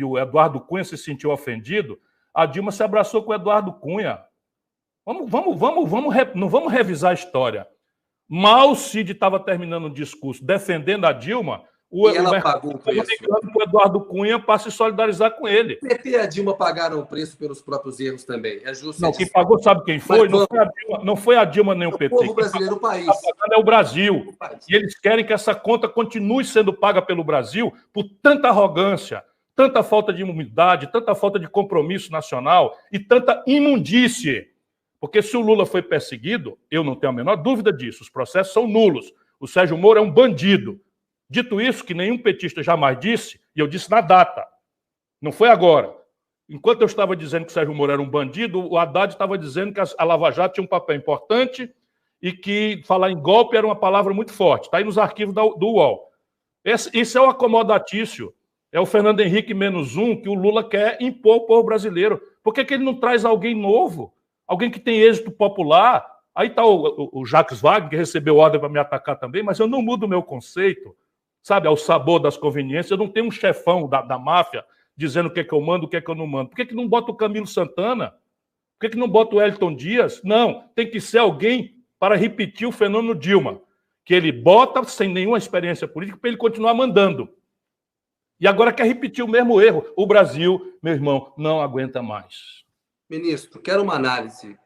o Eduardo Cunha se sentiu ofendido. A Dilma se abraçou com o Eduardo Cunha. Não vamos revisar a história. Mal o Cid estava terminando o discurso defendendo a Dilma, o Eduardo Cunha para se solidarizar com ele. O PT e a Dilma pagaram o preço pelos próprios erros também. É justo. Não, quem pagou sabe quem foi? Não foi a Dilma nem o PT. O povo brasileiro, o país. É o Brasil. E eles querem que essa conta continue sendo paga pelo Brasil por tanta arrogância, tanta falta de humildade, tanta falta de compromisso nacional e tanta imundície. Porque se o Lula foi perseguido, eu não tenho a menor dúvida disso, os processos são nulos. O Sérgio Moro é um bandido. Dito isso, que nenhum petista jamais disse, e eu disse na data, não foi agora. Enquanto eu estava dizendo que o Sérgio Moro era um bandido, o Haddad estava dizendo que a Lava Jato tinha um papel importante e que falar em golpe era uma palavra muito forte. Está aí nos arquivos do UOL. Isso é o acomodatício. É o Fernando Henrique -1 que o Lula quer impor ao povo brasileiro. Por que ele não traz alguém novo? Alguém que tem êxito popular? Aí está o Jacques Wagner, que recebeu ordem para me atacar também, mas eu não mudo o meu conceito. Sabe, ao sabor das conveniências. Eu não tenho um chefão da máfia dizendo o que é que eu mando, o que é que eu não mando. Por que não bota o Camilo Santana? Por que não bota o Wellington Dias? Não, tem que ser alguém para repetir o fenômeno Dilma, que ele bota sem nenhuma experiência política para ele continuar mandando. E agora quer repetir o mesmo erro. O Brasil, meu irmão, não aguenta mais. Ministro, quero uma análise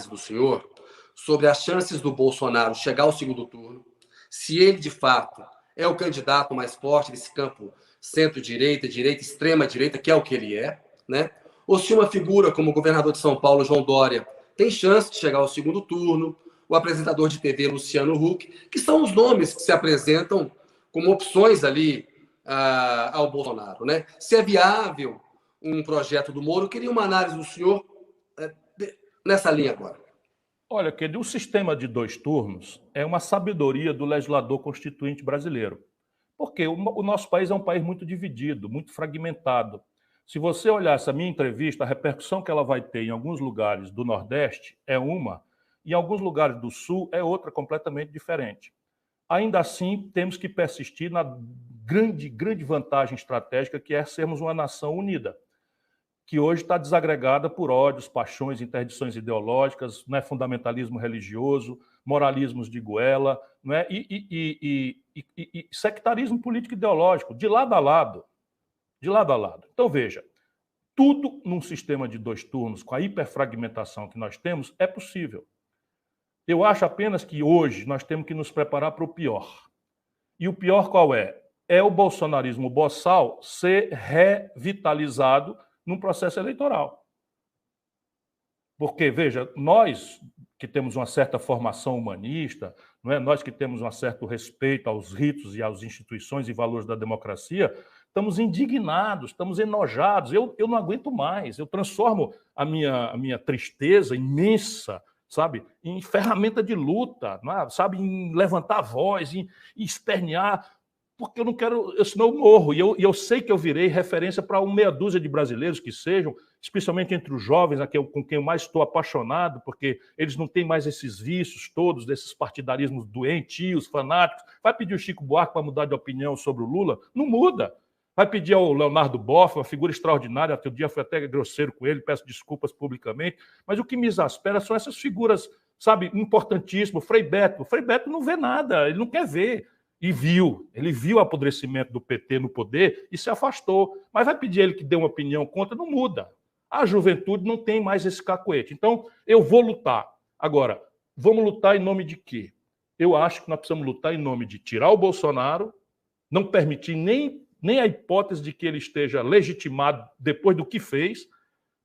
do senhor sobre as chances do Bolsonaro chegar ao segundo turno, se ele, de fato, é o candidato mais forte desse campo centro-direita, direita, extrema-direita, que é o que ele é, né? Ou se uma figura como o governador de São Paulo, João Dória, tem chance de chegar ao segundo turno, o apresentador de TV, Luciano Huck, que são os nomes que se apresentam como opções ali ao Bolsonaro, né? Se é viável um projeto do Moro, eu queria uma análise do senhor nessa linha agora. Olha, querido, o sistema de 2 turnos é uma sabedoria do legislador constituinte brasileiro. Porque o nosso país é um país muito dividido, muito fragmentado. Se você olhar essa minha entrevista, a repercussão que ela vai ter em alguns lugares do Nordeste é uma, e em alguns lugares do Sul é outra completamente diferente. Ainda assim, temos que persistir na grande vantagem estratégica que é sermos uma nação unida, que hoje está desagregada por ódios, paixões, interdições ideológicas, né, fundamentalismo religioso, moralismos de goela, né, e sectarismo político ideológico, de lado a lado. De lado a lado. Então, veja, tudo num sistema de 2 turnos, com a hiperfragmentação que nós temos, é possível. Eu acho apenas que hoje nós temos que nos preparar para o pior. E o pior qual é? É o bolsonarismo boçal ser revitalizado num processo eleitoral. Porque, veja, nós que temos uma certa formação humanista, não é? Nós que temos um certo respeito aos ritos e às instituições e valores da democracia, estamos indignados, estamos enojados. Eu não aguento mais. Eu transformo a minha tristeza imensa, sabe, em ferramenta de luta, não é? Sabe, em levantar a voz, em espernear, porque eu não quero, senão eu morro. E eu sei que eu virei referência para uma meia dúzia de brasileiros que sejam, especialmente entre os jovens, com quem eu mais estou apaixonado, porque eles não têm mais esses vícios todos, desses partidarismos doentios, fanáticos. Vai pedir o Chico Buarque para mudar de opinião sobre o Lula? Não muda. Vai pedir ao Leonardo Boff, uma figura extraordinária, outro dia foi até grosseiro com ele, peço desculpas publicamente, mas o que me exaspera são essas figuras, sabe, importantíssimas. Frei Beto não vê nada, ele não quer ver. E ele viu o apodrecimento do PT no poder e se afastou. Mas vai pedir ele que dê uma opinião contra, não muda. A juventude não tem mais esse cacuete. Então, eu vou lutar. Agora, vamos lutar em nome de quê? Eu acho que nós precisamos lutar em nome de tirar o Bolsonaro, não permitir nem a hipótese de que ele esteja legitimado depois do que fez,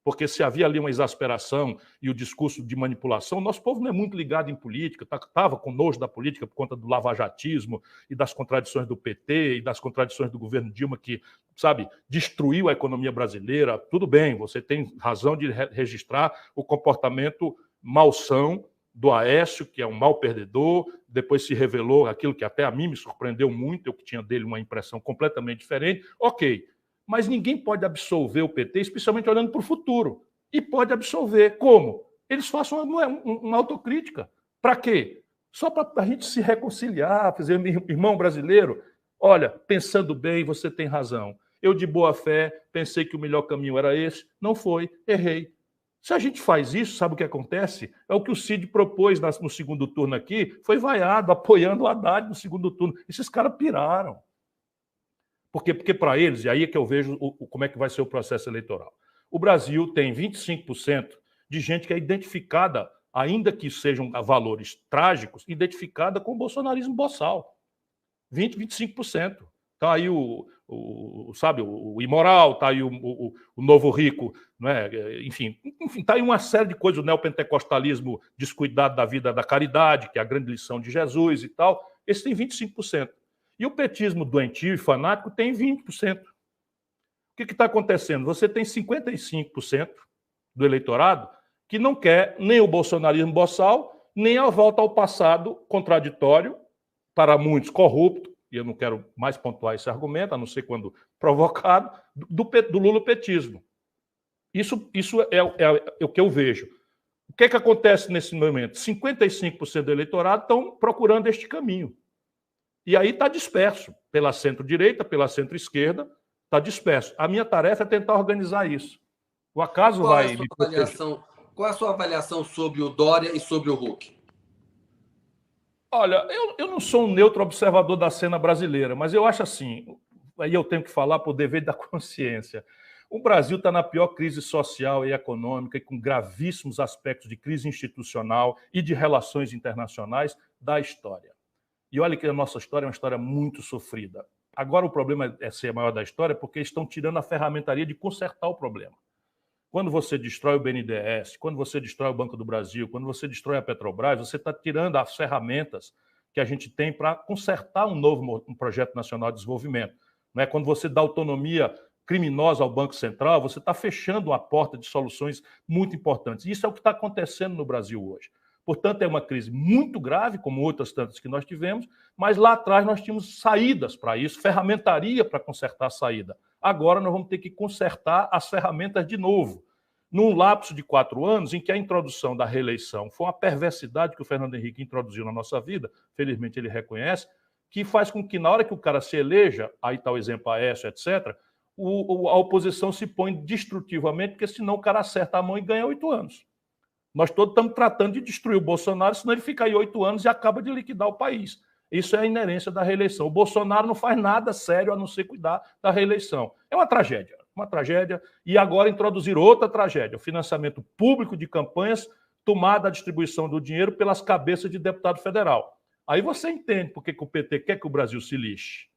porque se havia ali uma exasperação e o discurso de manipulação, nosso povo não é muito ligado em política, estava com nojo da política por conta do lavajatismo e das contradições do PT e das contradições do governo Dilma que, sabe, destruiu a economia brasileira. Tudo bem, você tem razão de registrar o comportamento malsão do Aécio, que é um mau perdedor, depois se revelou aquilo que até a mim me surpreendeu muito, eu que tinha dele uma impressão completamente diferente. Ok, mas ninguém pode absolver o PT, especialmente olhando para o futuro. E pode absolver. Como? Eles façam uma autocrítica. Para quê? Só para a gente se reconciliar, fazer, irmão brasileiro, olha, pensando bem, você tem razão. Eu, de boa fé, pensei que o melhor caminho era esse, não foi, errei. Se a gente faz isso, sabe o que acontece? É o que o Cid propôs no segundo turno aqui, foi vaiado, apoiando o Haddad no segundo turno. Esses caras piraram. Por quê? Porque para eles, e aí é que eu vejo como é que vai ser o processo eleitoral. O Brasil tem 25% de gente que é identificada, ainda que sejam valores trágicos, identificada com o bolsonarismo boçal. 25%. Está aí sabe, o imoral, está aí o novo rico, não é? Enfim, está aí uma série de coisas, o neopentecostalismo descuidado da vida da caridade, que é a grande lição de Jesus e tal. Esse tem 25%. E o petismo doentio e fanático tem 20%. O que está acontecendo? Você tem 55% do eleitorado que não quer nem o bolsonarismo boçal, nem a volta ao passado contraditório, para muitos corrupto, e eu não quero mais pontuar esse argumento, a não ser quando provocado, do lulopetismo. Isso é o que eu vejo. O que acontece nesse momento? 55% do eleitorado estão procurando este caminho. E aí está disperso pela centro-direita, pela centro-esquerda, Está disperso. A minha tarefa é tentar organizar isso. O acaso Qual é vai a sua me avaliação? Qual é a sua avaliação sobre o Dória e sobre o Huck? Olha, eu não sou um neutro observador da cena brasileira, mas eu acho assim, aí eu tenho que falar por dever da consciência. O Brasil está na pior crise social e econômica e com gravíssimos aspectos de crise institucional e de relações internacionais da história. E olha que a nossa história é uma história muito sofrida. Agora o problema é ser a maior da história porque estão tirando a ferramentaria de consertar o problema. Quando você destrói o BNDES, quando você destrói o Banco do Brasil, quando você destrói a Petrobras, você está tirando as ferramentas que a gente tem para consertar um projeto nacional de desenvolvimento. Não é? Quando você dá autonomia criminosa ao Banco Central, você está fechando uma porta de soluções muito importantes. Isso é o que está acontecendo no Brasil hoje. Portanto, é uma crise muito grave, como outras tantas que nós tivemos, mas lá atrás nós tínhamos saídas para isso, ferramentaria para consertar a saída. Agora nós vamos ter que consertar as ferramentas de novo, num lapso de 4 anos em que a introdução da reeleição foi uma perversidade que o Fernando Henrique introduziu na nossa vida, felizmente ele reconhece, que faz com que na hora que o cara se eleja, aí está o exemplo Aécio, etc., a oposição se põe destrutivamente, porque senão o cara acerta a mão e ganha 8 anos. Nós todos estamos tratando de destruir o Bolsonaro, senão ele fica aí 8 anos e acaba de liquidar o país. Isso é a inerência da reeleição. O Bolsonaro não faz nada sério a não ser cuidar da reeleição. É uma tragédia. E agora introduzir outra tragédia, o financiamento público de campanhas, tomada a distribuição do dinheiro pelas cabeças de deputado federal. Aí você entende por que o PT quer que o Brasil se lixe.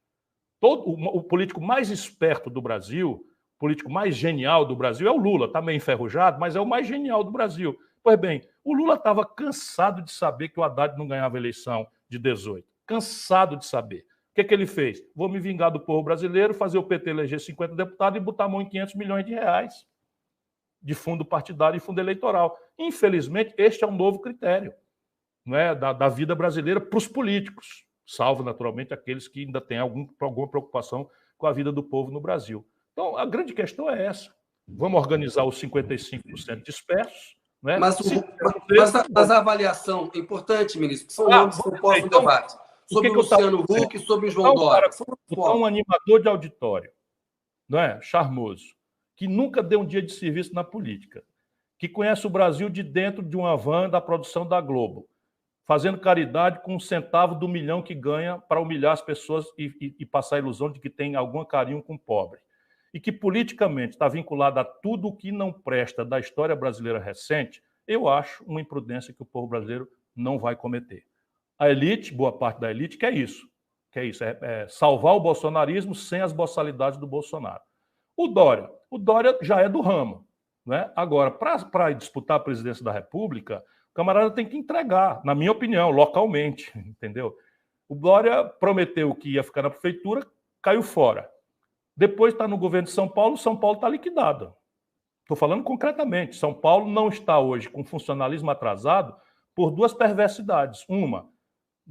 O político mais esperto do Brasil, o político mais genial do Brasil é o Lula. Está meio enferrujado, mas é o mais genial do Brasil. Pois bem, o Lula estava cansado de saber que o Haddad não ganhava a eleição de 18. Cansado de saber. O que ele fez? Vou me vingar do povo brasileiro, fazer o PT eleger 50 deputados e botar a mão em 500 milhões de reais de fundo partidário e fundo eleitoral. Infelizmente, este é um novo critério, não é, da vida brasileira para os políticos, salvo, naturalmente, aqueles que ainda têm alguma preocupação com a vida do povo no Brasil. Então, a grande questão é essa. Vamos organizar os 55% dispersos. Né? Mas a avaliação é importante, ministro, que são nomes que não postam debate. Sobre o Luciano Huck e sobre o João Dória. Um animador de auditório, não é? Charmoso, que nunca deu um dia de serviço na política, que conhece o Brasil de dentro de uma van da produção da Globo, fazendo caridade com 1 centavo do milhão que ganha para humilhar as pessoas e passar a ilusão de que tem algum carinho com o pobre. E que politicamente está vinculado a tudo o que não presta da história brasileira recente, eu acho uma imprudência que o povo brasileiro não vai cometer. A elite, boa parte da elite, quer isso. É salvar o bolsonarismo sem as boçalidades do Bolsonaro. O Dória já é do ramo. Né? Agora, para disputar a presidência da República, o camarada tem que entregar, na minha opinião, localmente, entendeu? O Dória prometeu que ia ficar na prefeitura, caiu fora. Depois está no governo de São Paulo está liquidado. Estou falando concretamente. São Paulo não está hoje com funcionalismo atrasado por 2 perversidades. Uma,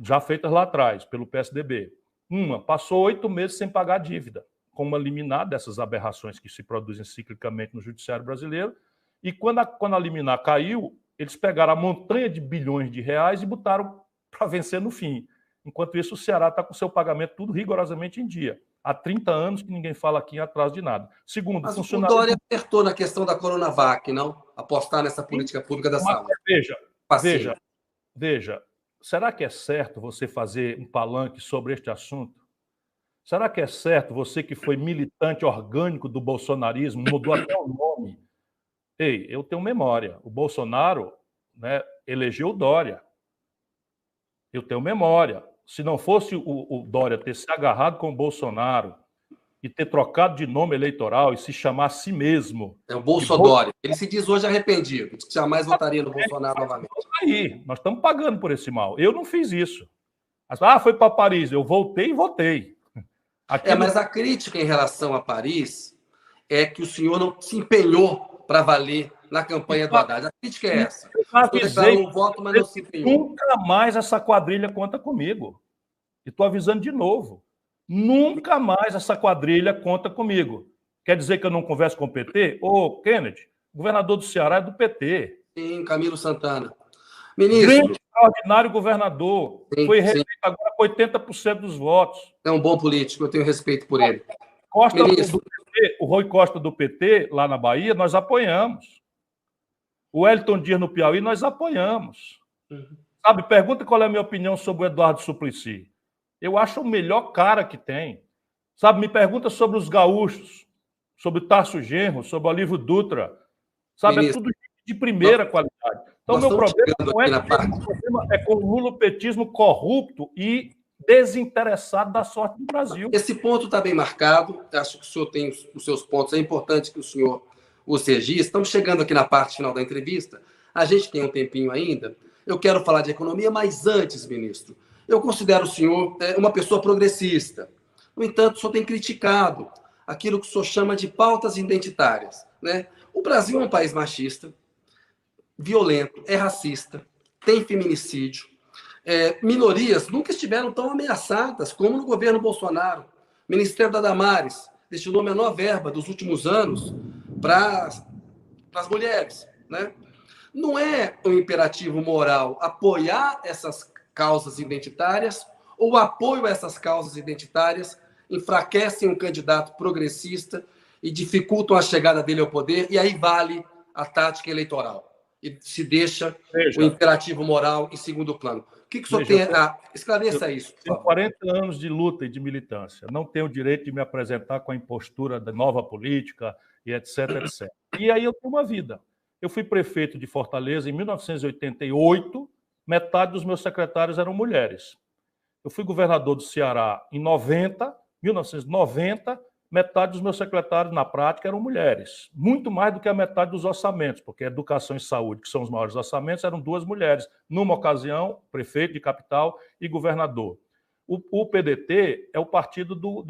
já feitas lá atrás, pelo PSDB. Uma, passou 8 meses sem pagar a dívida, com uma liminar dessas aberrações que se produzem ciclicamente no judiciário brasileiro. E quando a liminar caiu, eles pegaram a montanha de bilhões de reais e botaram para vencer no fim. Enquanto isso, o Ceará está com seu pagamento tudo rigorosamente em dia. Há 30 anos que ninguém fala aqui em atraso de nada. Segundo, mas o Dória acertou na questão da Coronavac, não? Apostar nessa política pública da saúde. Veja, será que é certo você fazer um palanque sobre este assunto? Será que é certo você que foi militante orgânico do bolsonarismo, mudou até o nome? Ei, eu tenho memória. O Bolsonaro, né, elegeu o Dória. Eu tenho memória. Se não fosse o Dória ter se agarrado com o Bolsonaro e ter trocado de nome eleitoral e se chamar a si mesmo... É o Bolsodória. Ele se diz hoje arrependido, que jamais votaria no Bolsonaro novamente. Aí, nós estamos pagando por esse mal. Eu não fiz isso. Foi para Paris. Eu voltei e votei. Mas a crítica em relação a Paris é que o senhor não se empenhou para valer na campanha do Haddad. A crítica é essa. Estou declarando um voto, mas não se empenhou. Nunca mais essa quadrilha conta comigo. E estou avisando de novo. Nunca mais essa quadrilha conta comigo. Quer dizer que eu não converso com o PT? Ô, Kennedy, o governador do Ceará é do PT. Sim, Camilo Santana. Ministro. Grande, extraordinário governador. Sim, foi reeleito agora com 80% dos votos. É um bom político, eu tenho respeito por ele. Costa do PT, o Rui Costa do PT, lá na Bahia, nós apoiamos. O Wellington Dias no Piauí, nós apoiamos. Sabe, pergunta qual é a minha opinião sobre o Eduardo Suplicy. Eu acho o melhor cara que tem. Sabe, me pergunta sobre os gaúchos, sobre o Tarso Genro, sobre o Olívio Dutra. Sabe, ministro, é tudo de primeira qualidade. Então, meu problema não é com o lulopetismo corrupto e desinteressado da sorte do Brasil. Esse ponto está bem marcado. Acho que o senhor tem os seus pontos. É importante que o senhor os registre. Estamos chegando aqui na parte final da entrevista. A gente tem um tempinho ainda. Eu quero falar de economia, mas antes, ministro, eu considero o senhor uma pessoa progressista. No entanto, o senhor tem criticado aquilo que o senhor chama de pautas identitárias, né? O Brasil é um país machista, violento, é racista, tem feminicídio. Minorias nunca estiveram tão ameaçadas como no governo Bolsonaro. O Ministério da Damares destinou a menor verba dos últimos anos para as mulheres, né? Não é um imperativo moral apoiar essas causas identitárias ou o apoio a essas causas identitárias enfraquecem um candidato progressista e dificultam a chegada dele ao poder, e aí vale a tática eleitoral. E se deixa o imperativo moral em segundo plano. O que o senhor tem a... Esclareça isso, por favor. Tenho 40 anos de luta e de militância. Não tenho o direito de me apresentar com a impostura da nova política e etc, etc. E aí eu tenho uma vida. Eu fui prefeito de Fortaleza em 1988, metade dos meus secretários eram mulheres. Eu fui governador do Ceará em 1990, metade dos meus secretários na prática eram mulheres. Muito mais do que a metade dos orçamentos, porque educação e saúde, que são os maiores orçamentos, eram 2 mulheres. Numa ocasião, prefeito de capital e governador. O PDT é o partido do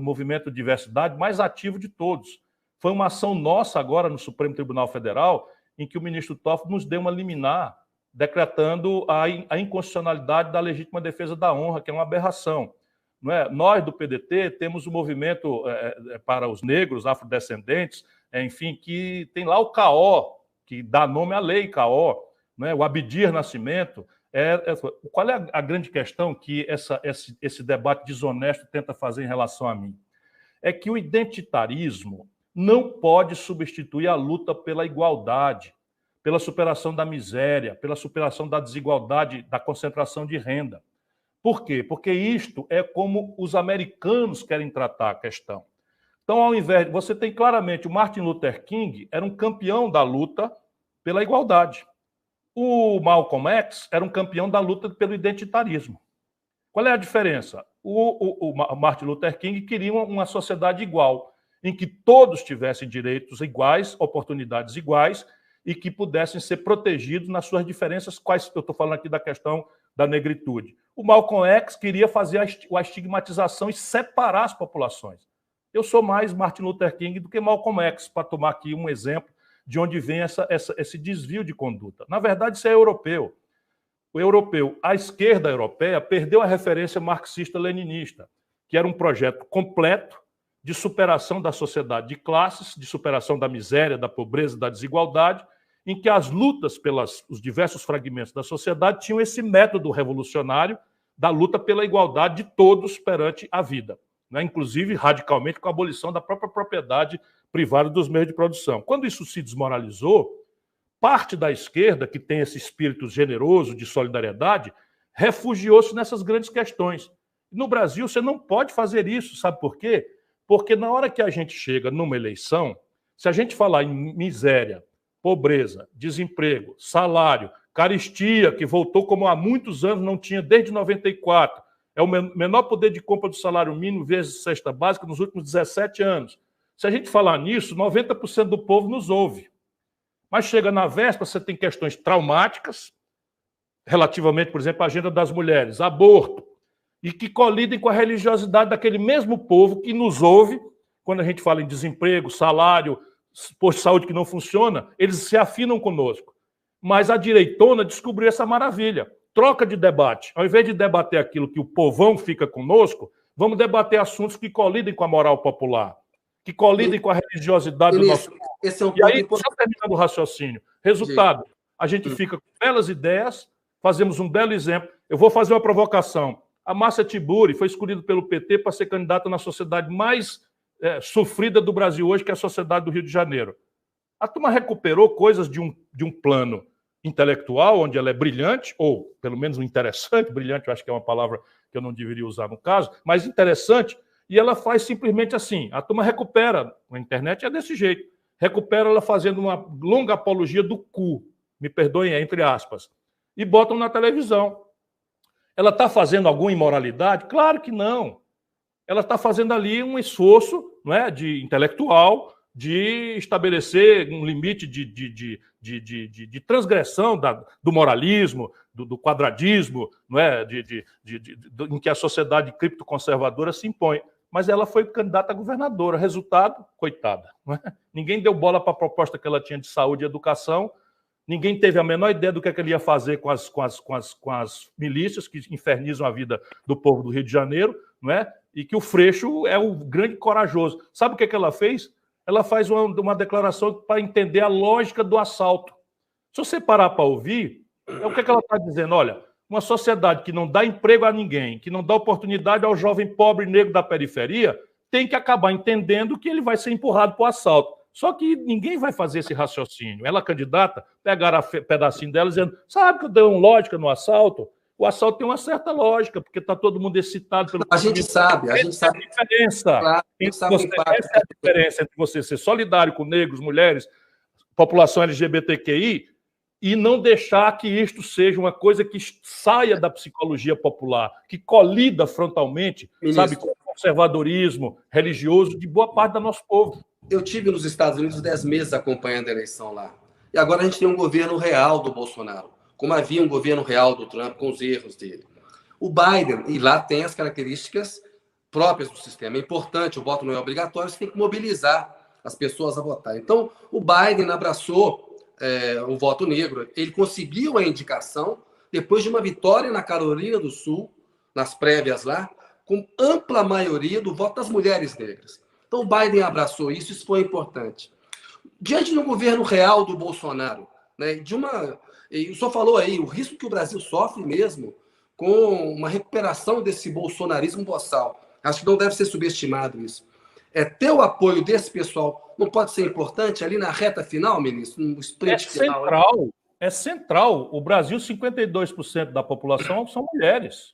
movimento de diversidade mais ativo de todos. Foi uma ação nossa agora no Supremo Tribunal Federal, em que o ministro Toffoli nos deu uma liminar decretando a inconstitucionalidade da legítima defesa da honra, que é uma aberração. Não é? Nós, do PDT, temos o movimento para os negros, afrodescendentes, enfim, que tem lá o CAO, que dá nome à lei CAO, não é? O Abdir Nascimento. Qual é a grande questão que esse debate desonesto tenta fazer em relação a mim? É que o identitarismo não pode substituir a luta pela igualdade, pela superação da miséria, pela superação da desigualdade, da concentração de renda. Por quê? Porque isto é como os americanos querem tratar a questão. Então, ao invés de... Você tem claramente o Martin Luther King era um campeão da luta pela igualdade. O Malcolm X era um campeão da luta pelo identitarismo. Qual é a diferença? O Martin Luther King queria uma sociedade igual, em que todos tivessem direitos iguais, oportunidades iguais, e que pudessem ser protegidos nas suas diferenças, quais eu estou falando aqui da questão da negritude. O Malcolm X queria fazer a estigmatização e separar as populações. Eu sou mais Martin Luther King do que Malcolm X, para tomar aqui um exemplo de onde vem esse desvio de conduta. Na verdade, isso é europeu. O europeu, a esquerda europeia, perdeu a referência marxista-leninista, que era um projeto completo de superação da sociedade de classes, de superação da miséria, da pobreza, da desigualdade, em que as lutas pelos diversos fragmentos da sociedade tinham esse método revolucionário da luta pela igualdade de todos perante a vida, né? Inclusive radicalmente com a abolição da própria propriedade privada dos meios de produção. Quando isso se desmoralizou, parte da esquerda, que tem esse espírito generoso de solidariedade, refugiou-se nessas grandes questões. No Brasil, você não pode fazer isso, sabe por quê? Porque na hora que a gente chega numa eleição, se a gente falar em miséria, pobreza, desemprego, salário, caristia, que voltou como há muitos anos não tinha desde 94, é o menor poder de compra do salário mínimo vezes cesta básica nos últimos 17 anos. Se a gente falar nisso, 90% do povo nos ouve. Mas chega na véspera, você tem questões traumáticas, relativamente, por exemplo, à agenda das mulheres, aborto, e que colidem com a religiosidade daquele mesmo povo que nos ouve, quando a gente fala em desemprego, salário, posto de saúde que não funciona, eles se afinam conosco. Mas a direitona descobriu essa maravilha. Troca de debate. Ao invés de debater aquilo que o povão fica conosco, vamos debater assuntos que colidem com a moral popular, que colidem com a religiosidade do nosso povo. Esse é um e aí, só terminando o raciocínio. Resultado, a gente fica com belas ideias, fazemos um belo exemplo. Eu vou fazer uma provocação. A Márcia Tiburi foi escolhida pelo PT para ser candidata na sociedade mais sofrida do Brasil hoje, que é a sociedade do Rio de Janeiro. A turma recuperou coisas de um plano intelectual, onde ela é brilhante, ou pelo menos interessante, brilhante eu acho que é uma palavra que eu não deveria usar no caso, mas interessante, e ela faz simplesmente assim. A turma recupera, a internet é desse jeito, recupera ela fazendo uma longa apologia do cu, me perdoem, entre aspas, e botam na televisão. Ela está fazendo alguma imoralidade? Claro que não. Ela está fazendo ali um esforço, não é, de intelectual, de estabelecer um limite de transgressão do moralismo, do quadradismo, não é, em que a sociedade criptoconservadora se impõe. Mas ela foi candidata a governadora. Resultado, coitada. Não é? Ninguém deu bola para a proposta que ela tinha de saúde e educação. Ninguém teve a menor ideia do que ele ia fazer com as milícias que infernizam a vida do povo do Rio de Janeiro, não é? E que o Freixo é o grande corajoso. Sabe o que ela fez? Ela faz uma declaração para entender a lógica do assalto. Se você parar para ouvir, o que ela está dizendo? Olha, uma sociedade que não dá emprego a ninguém, que não dá oportunidade ao jovem pobre negro da periferia, tem que acabar entendendo que ele vai ser empurrado para o assalto. Só que ninguém vai fazer esse raciocínio. Ela, candidata, pegaram pedacinho dela dizendo, sabe que eu dei uma lógica no assalto? O assalto tem uma certa lógica, porque está todo mundo excitado pelo... A gente sabe. Essa é a diferença. Claro, essa é a diferença entre você ser solidário com negros, mulheres, população LGBTQI, e não deixar que isto seja uma coisa que saia da psicologia popular, que colida frontalmente, sabe, com o conservadorismo religioso de boa parte do nosso povo. Eu tive nos Estados Unidos 10 meses acompanhando a eleição lá. E agora a gente tem um governo real do Bolsonaro, como havia um governo real do Trump, com os erros dele. O Biden, e lá tem as características próprias do sistema. É importante, o voto não é obrigatório, você tem que mobilizar as pessoas a votar. Então, o Biden abraçou o voto negro. Ele conseguiu a indicação depois de uma vitória na Carolina do Sul, nas prévias lá, com ampla maioria do voto das mulheres negras. Então, o Biden abraçou isso, isso foi importante. Diante do governo real do Bolsonaro, né, o senhor falou aí, o risco que o Brasil sofre mesmo com uma recuperação desse bolsonarismo boçal. Acho que não deve ser subestimado isso. Ter o apoio desse pessoal não pode ser importante ali na reta final, ministro? No sprint final? Central, é central. O Brasil, 52% da população são mulheres.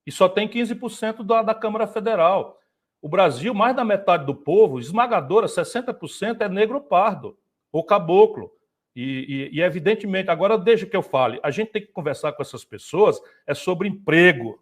E só tem 15% da Câmara Federal. O Brasil, mais da metade do povo, esmagadora, 60% é negro pardo, ou caboclo. E evidentemente, agora deixa que eu fale, a gente tem que conversar com essas pessoas sobre emprego,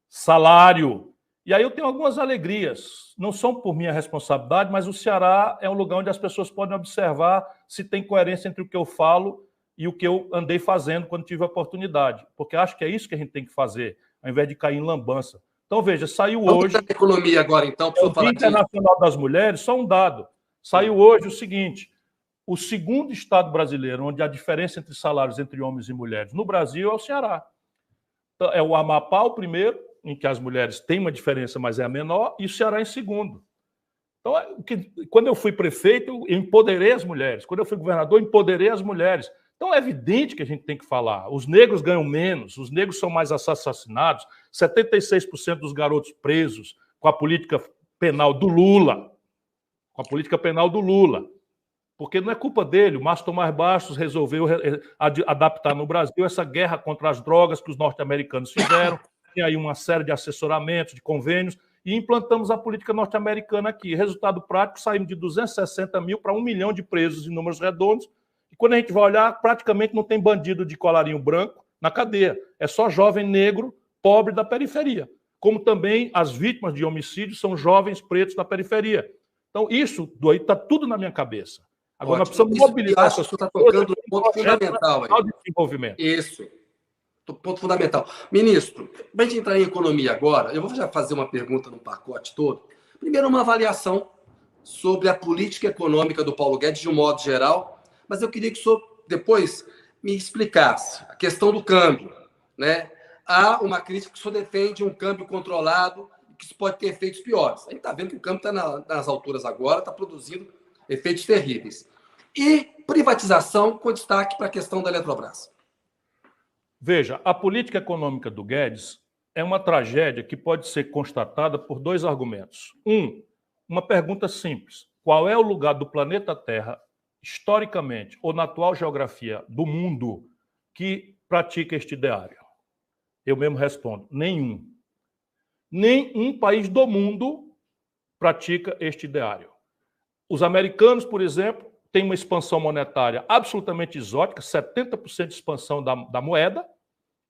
salário. E aí eu tenho algumas alegrias. Não são por minha responsabilidade, mas o Ceará é um lugar onde as pessoas podem observar se tem coerência entre o que eu falo e o que eu andei fazendo quando tive a oportunidade. Porque acho que é isso que a gente tem que fazer, ao invés de cair em lambança. Então, veja, saiu hoje... Vamos economia agora, então, para o Dia Internacional das Mulheres, só um dado. Saiu hoje o seguinte, o segundo estado brasileiro onde a diferença entre salários entre homens e mulheres no Brasil é o Ceará. Então, é o Amapá o primeiro, em que as mulheres têm uma diferença, mas é a menor, e o Ceará em segundo. Então, quando eu fui prefeito, eu empoderei as mulheres. Quando eu fui governador, eu empoderei as mulheres. Então, é evidente que a gente tem que falar. Os negros ganham menos, os negros são mais assassinados, 76% dos garotos presos com a política penal do Lula. Com a política penal do Lula. Porque não é culpa dele. O Márcio Tomás Bastos resolveu adaptar no Brasil essa guerra contra as drogas que os norte-americanos fizeram. Tem aí uma série de assessoramentos, de convênios, e implantamos a política norte-americana aqui. Resultado prático, saímos de 260 mil para 1 milhão de presos em números redondos. E quando a gente vai olhar, praticamente não tem bandido de colarinho branco na cadeia. É só jovem negro, pobre da periferia. Como também as vítimas de homicídio são jovens pretos da periferia. Então, isso daí está tudo na minha cabeça. Agora, nós precisamos mobilizar essas pessoas. Está tocando um ponto fundamental aí. De desenvolvimento. Isso. Ponto fundamental. Ministro, para a gente entrar em economia agora, eu vou já fazer uma pergunta no pacote todo. Primeiro, uma avaliação sobre a política econômica do Paulo Guedes, de um modo geral, mas eu queria que o senhor depois me explicasse a questão do câmbio, né? Há uma crítica que o senhor defende um câmbio controlado, que isso pode ter efeitos piores. A gente está vendo que o câmbio está nas alturas agora, está produzindo efeitos terríveis. E privatização com destaque para a questão da Eletrobras. Veja, a política econômica do Guedes é uma tragédia que pode ser constatada por dois argumentos. Uma pergunta simples. Qual é o lugar do planeta Terra, historicamente, ou na atual geografia do mundo, que pratica este ideário? Eu mesmo respondo, nenhum. Nenhum país do mundo pratica este ideário. Os americanos, por exemplo, têm uma expansão monetária absolutamente exótica, 70% de expansão da moeda,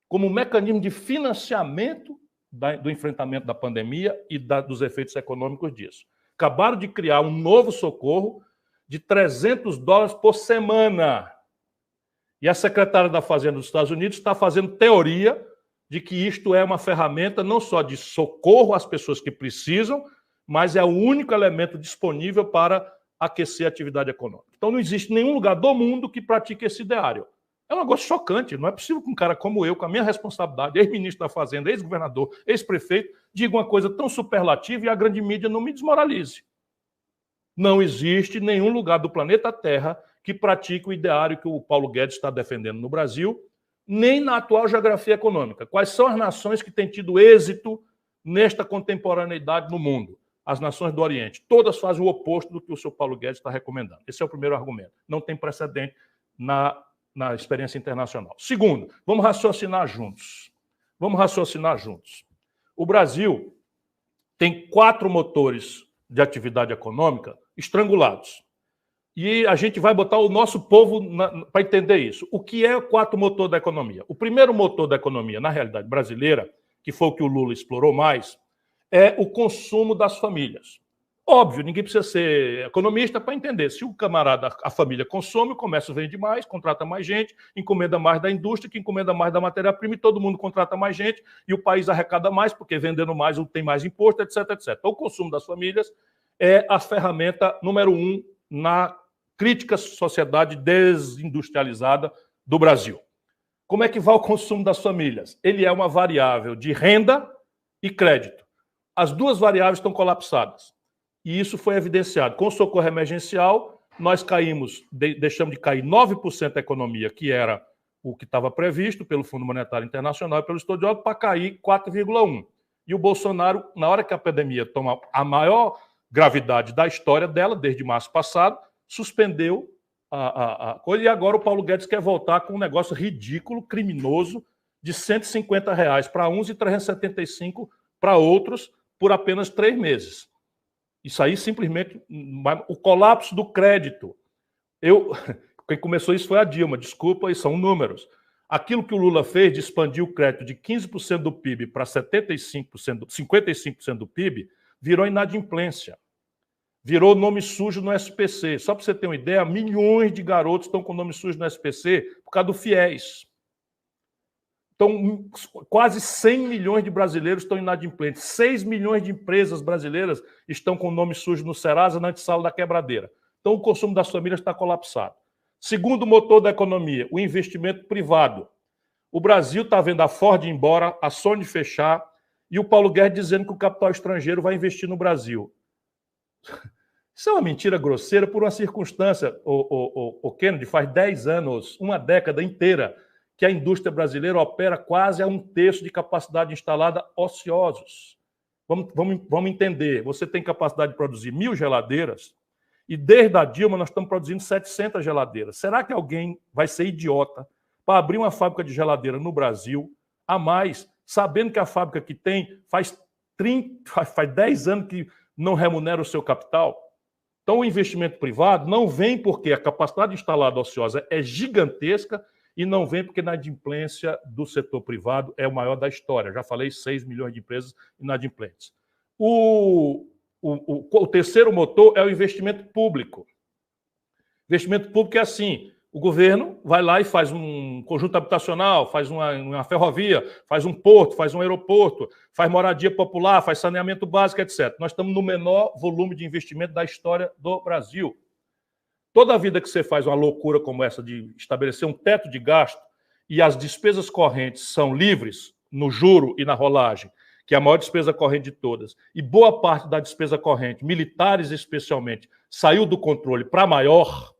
como um mecanismo de financiamento do enfrentamento da pandemia e dos efeitos econômicos disso. Acabaram de criar um novo socorro de $300 por semana. E a secretária da Fazenda dos Estados Unidos está fazendo teoria de que isto é uma ferramenta não só de socorro às pessoas que precisam, mas é o único elemento disponível para aquecer a atividade econômica. Então não existe nenhum lugar do mundo que pratique esse ideário. É um negócio chocante. Não é possível que um cara como eu, com a minha responsabilidade, ex-ministro da Fazenda, ex-governador, ex-prefeito, diga uma coisa tão superlativa e a grande mídia não me desmoralize. Não existe nenhum lugar do planeta Terra que pratique o ideário que o Paulo Guedes está defendendo no Brasil, nem na atual geografia econômica. Quais são as nações que têm tido êxito nesta contemporaneidade no mundo? As nações do Oriente. Todas fazem o oposto do que o senhor Paulo Guedes está recomendando. Esse é o primeiro argumento. Não tem precedente na experiência internacional. Segundo, vamos raciocinar juntos. Vamos raciocinar juntos. O Brasil tem 4 motores de atividade econômica estrangulados. E a gente vai botar o nosso povo para entender isso. O que é o 4 motor da economia? O primeiro motor da economia, na realidade brasileira, que foi o que o Lula explorou mais, é o consumo das famílias. Óbvio, ninguém precisa ser economista para entender. Se o camarada, a família consome, o comércio vende mais, contrata mais gente, encomenda mais da indústria, que encomenda mais da matéria-prima, e todo mundo contrata mais gente, e o país arrecada mais, porque vendendo mais tem mais imposto, etc, etc. Então, o consumo das famílias é a ferramenta número 1 na crítica à sociedade desindustrializada do Brasil. Como é que vai o consumo das famílias? Ele é uma variável de renda e crédito. As duas variáveis estão colapsadas. E isso foi evidenciado. Com o socorro emergencial, nós deixamos de cair 9% da economia, que era o que estava previsto pelo Fundo Monetário Internacional e pelo Estudioso, para cair 4,1%. E o Bolsonaro, na hora que a pandemia toma a maior gravidade da história dela, desde março passado, suspendeu a coisa. E agora o Paulo Guedes quer voltar com um negócio ridículo, criminoso, de R$150 para uns e 375 para outros, por apenas 3 meses. Isso aí simplesmente... O colapso do crédito. Quem começou isso foi a Dilma, desculpa, e são números. Aquilo que o Lula fez de expandir o crédito de 15% do PIB para 55% do PIB, virou inadimplência. Virou nome sujo no SPC. Só para você ter uma ideia, milhões de garotos estão com nome sujo no SPC por causa do FIES. Então, quase 100 milhões de brasileiros estão inadimplentes. 6 milhões de empresas brasileiras estão com nome sujo no Serasa, na antessala da quebradeira. Então, o consumo das famílias está colapsado. Segundo motor da economia, o investimento privado. O Brasil está vendo a Ford ir embora, a Sony fechar, e o Paulo Guedes dizendo que o capital estrangeiro vai investir no Brasil. Isso é uma mentira grosseira por uma circunstância, o Kennedy, faz 10 anos, uma década inteira, que a indústria brasileira opera quase a 1/3 de capacidade instalada ociosos. Vamos entender, você tem capacidade de produzir 1.000 geladeiras e desde a Dilma nós estamos produzindo 700 geladeiras. Será que alguém vai ser idiota para abrir uma fábrica de geladeira no Brasil a mais, sabendo que a fábrica que tem faz 10 anos que não remunera o seu capital? Então o investimento privado não vem porque a capacidade instalada ociosa é gigantesca e não vem porque a inadimplência do setor privado é o maior da história. Já falei, 6 milhões de empresas inadimplentes. O terceiro motor é o investimento público. Investimento público é assim, o governo vai lá e faz um conjunto habitacional, faz uma ferrovia, faz um porto, faz um aeroporto, faz moradia popular, faz saneamento básico, etc. Nós estamos no menor volume de investimento da história do Brasil. Toda vida que você faz uma loucura como essa de estabelecer um teto de gasto e as despesas correntes são livres no juro e na rolagem, que é a maior despesa corrente de todas, e boa parte da despesa corrente, militares especialmente, saiu do controle para maior.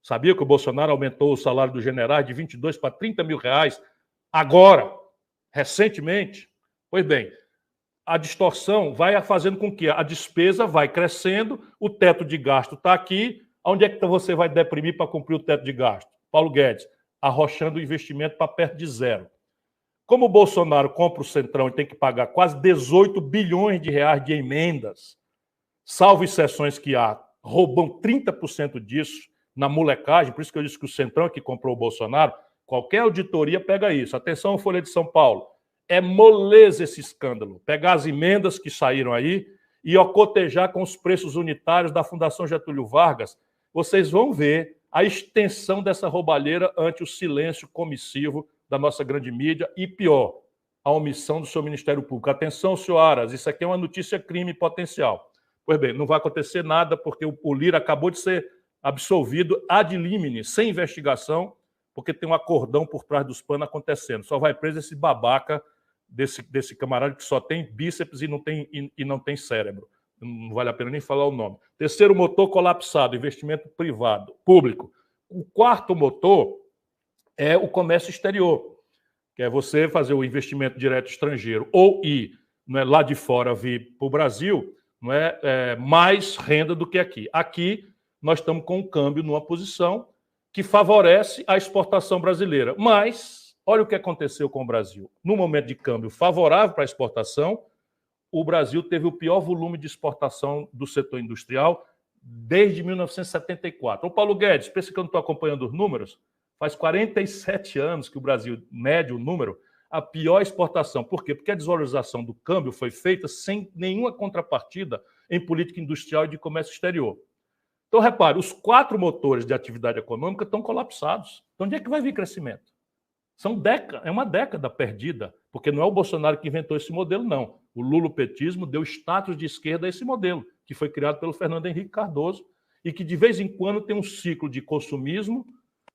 Sabia que o Bolsonaro aumentou o salário dos generais de 22 para 30 mil reais agora, recentemente? Pois bem, a distorção vai fazendo com que a despesa vai crescendo, o teto de gasto está aqui. Onde é que você vai deprimir para cumprir o teto de gasto? Paulo Guedes, arrochando o investimento para perto de zero. Como o Bolsonaro compra o Centrão e tem que pagar quase 18 bilhões de reais de emendas, salvo exceções que há, roubam 30% disso na molecagem, por isso que eu disse que o Centrão é que comprou o Bolsonaro, qualquer auditoria pega isso. Atenção, Folha de São Paulo. É moleza esse escândalo. Pegar as emendas que saíram aí e cotejar com os preços unitários da Fundação Getúlio Vargas, vocês vão ver a extensão dessa roubalheira ante o silêncio comissivo da nossa grande mídia e, pior, a omissão do seu Ministério Público. Atenção, senhor Aras, isso aqui é uma notícia crime potencial. Pois bem, não vai acontecer nada porque o Lira acabou de ser absolvido ad limine, sem investigação, porque tem um acordão por trás dos panos acontecendo. Só vai preso esse babaca desse camarada que só tem bíceps e não tem cérebro. Não vale a pena nem falar o nome. Terceiro motor colapsado, investimento privado, público. O quarto motor é o comércio exterior, que é você fazer o investimento direto estrangeiro ou ir, não é, lá de fora vir para o Brasil, não é, mais renda do que aqui. Aqui nós estamos com o câmbio numa posição que favorece a exportação brasileira. Mas olha o que aconteceu com o Brasil. No momento de câmbio favorável para a exportação, o Brasil teve o pior volume de exportação do setor industrial desde 1974. Ô Paulo Guedes, pensa que eu não estou acompanhando os números? Faz 47 anos que o Brasil mede o número, a pior exportação. Por quê? Porque a desvalorização do câmbio foi feita sem nenhuma contrapartida em política industrial e de comércio exterior. Então, repare, os 4 motores de atividade econômica estão colapsados. Então, onde é que vai vir crescimento? É uma década perdida, porque não é o Bolsonaro que inventou esse modelo, não. O lulopetismo deu status de esquerda a esse modelo, que foi criado pelo Fernando Henrique Cardoso e que, de vez em quando, tem um ciclo de consumismo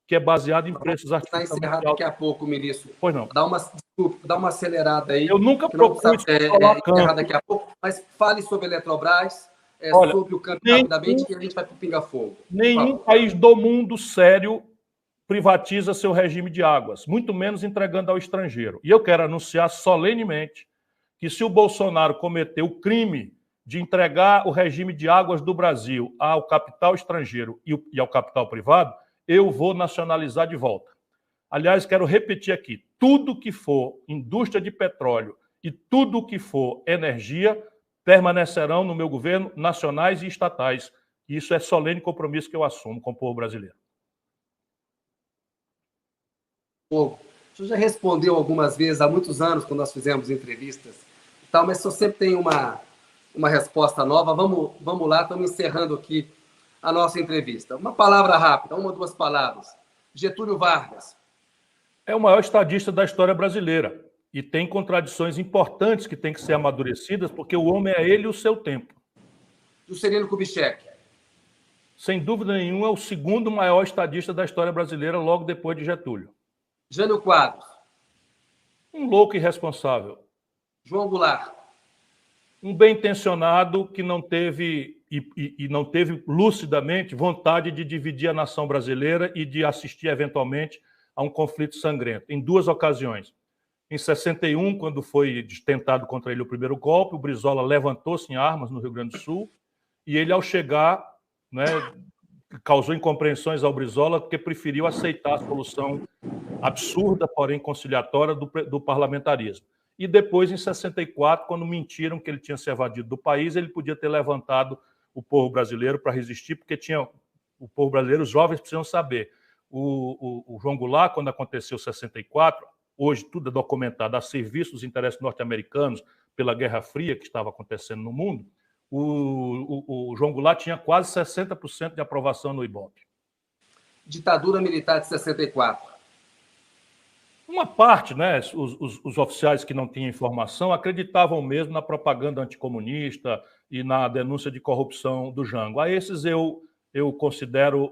que é baseado em preços artificiais. Está encerrado daqui a pouco, ministro. Pois não. Dá uma acelerada aí. Eu nunca propus encerrar daqui a pouco, mas fale sobre a Eletrobras, sobre o câmbio rapidamente, e a gente vai para o pinga-fogo. Nenhum país do mundo sério privatiza seu regime de águas, muito menos entregando ao estrangeiro. E eu quero anunciar solenemente que se o Bolsonaro cometeu o crime de entregar o regime de águas do Brasil ao capital estrangeiro e ao capital privado, eu vou nacionalizar de volta. Aliás, quero repetir aqui, tudo que for indústria de petróleo e tudo que for energia permanecerão no meu governo, nacionais e estatais. E isso é solene compromisso que eu assumo com o povo brasileiro. O senhor já respondeu algumas vezes, há muitos anos, quando nós fizemos entrevistas e tal, mas o senhor sempre tem uma resposta nova. Vamos lá, estamos encerrando aqui a nossa entrevista. Uma palavra rápida, 1 ou 2 palavras. Getúlio Vargas. É o maior estadista da história brasileira e tem contradições importantes que têm que ser amadurecidas, porque o homem é ele e o seu tempo. Juscelino Kubitschek. Sem dúvida nenhuma, é o segundo maior estadista da história brasileira, logo depois de Getúlio. Jânio Quadros. Um louco irresponsável. João Goulart. Um bem-intencionado que não teve e não teve lucidamente vontade de dividir a nação brasileira e de assistir eventualmente a um conflito sangrento, em 2 ocasiões. Em 61, quando foi tentado contra ele o primeiro golpe, o Brizola levantou-se em armas no Rio Grande do Sul e ele, ao chegar, né, causou incompreensões ao Brizola porque preferiu aceitar a solução absurda, porém conciliatória, do parlamentarismo. E depois, em 64, quando mentiram que ele tinha se evadido do país, ele podia ter levantado o povo brasileiro para resistir, porque o povo brasileiro, os jovens precisam saber. O João Goulart, quando aconteceu 64, hoje tudo é documentado a serviço dos interesses norte-americanos pela Guerra Fria que estava acontecendo no mundo, o João Goulart tinha quase 60% de aprovação no Ibope. Ditadura militar de 64. Uma parte, né, os oficiais que não tinham informação acreditavam mesmo na propaganda anticomunista e na denúncia de corrupção do Jango. A esses eu considero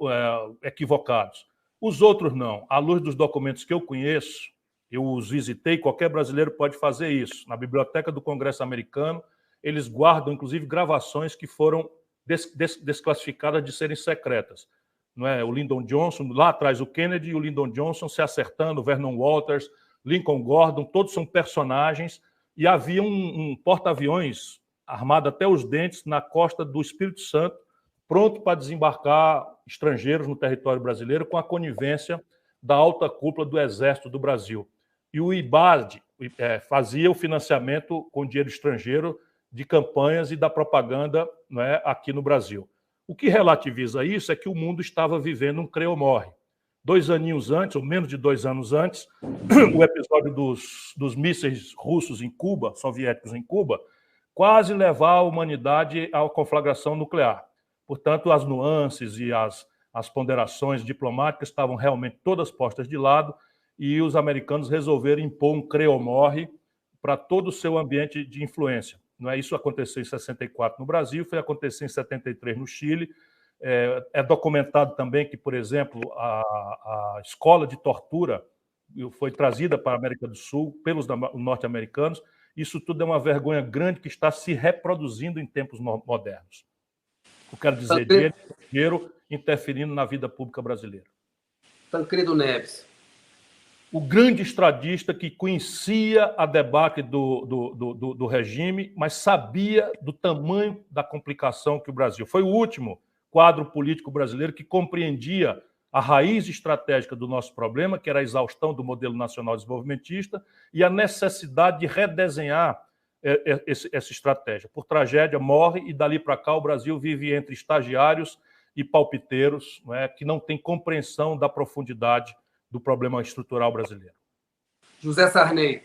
equivocados. Os outros não. À luz dos documentos que eu conheço, eu os visitei, qualquer brasileiro pode fazer isso. Na Biblioteca do Congresso Americano, eles guardam, inclusive, gravações que foram desclassificadas de serem secretas. Não é? O Lyndon Johnson, lá atrás o Kennedy e o Lyndon Johnson se acertando, Vernon Walters, Lincoln Gordon, todos são personagens e havia um porta-aviões armado até os dentes na costa do Espírito Santo, pronto para desembarcar estrangeiros no território brasileiro com a conivência da alta cúpula do Exército do Brasil. E o IBAD fazia o financiamento com dinheiro estrangeiro de campanhas e da propaganda, né, aqui no Brasil. O que relativiza isso é que o mundo estava vivendo um creio morre. 2 aninhos antes, ou menos de 2 anos antes, o episódio dos mísseis russos em Cuba, soviéticos em Cuba, quase levar a humanidade à conflagração nuclear. Portanto, as nuances e as ponderações diplomáticas estavam realmente todas postas de lado e os americanos resolveram impor um creio morre para todo o seu ambiente de influência. Não é? Isso aconteceu em 64 no Brasil, foi acontecer em 73 no Chile. É documentado também que, por exemplo, a escola de tortura foi trazida para a América do Sul pelos norte-americanos. Isso tudo é uma vergonha grande que está se reproduzindo em tempos modernos. Eu quero dizer, dinheiro interferindo na vida pública brasileira. Tancredo Neves. O grande estadista que conhecia a debacle do regime, mas sabia do tamanho da complicação que o Brasil. Foi o último quadro político brasileiro que compreendia a raiz estratégica do nosso problema, que era a exaustão do modelo nacional desenvolvimentista e a necessidade de redesenhar essa estratégia. Por tragédia, morre e dali para cá o Brasil vive entre estagiários e palpiteiros, não é, que não têm compreensão da profundidade do problema estrutural brasileiro. José Sarney.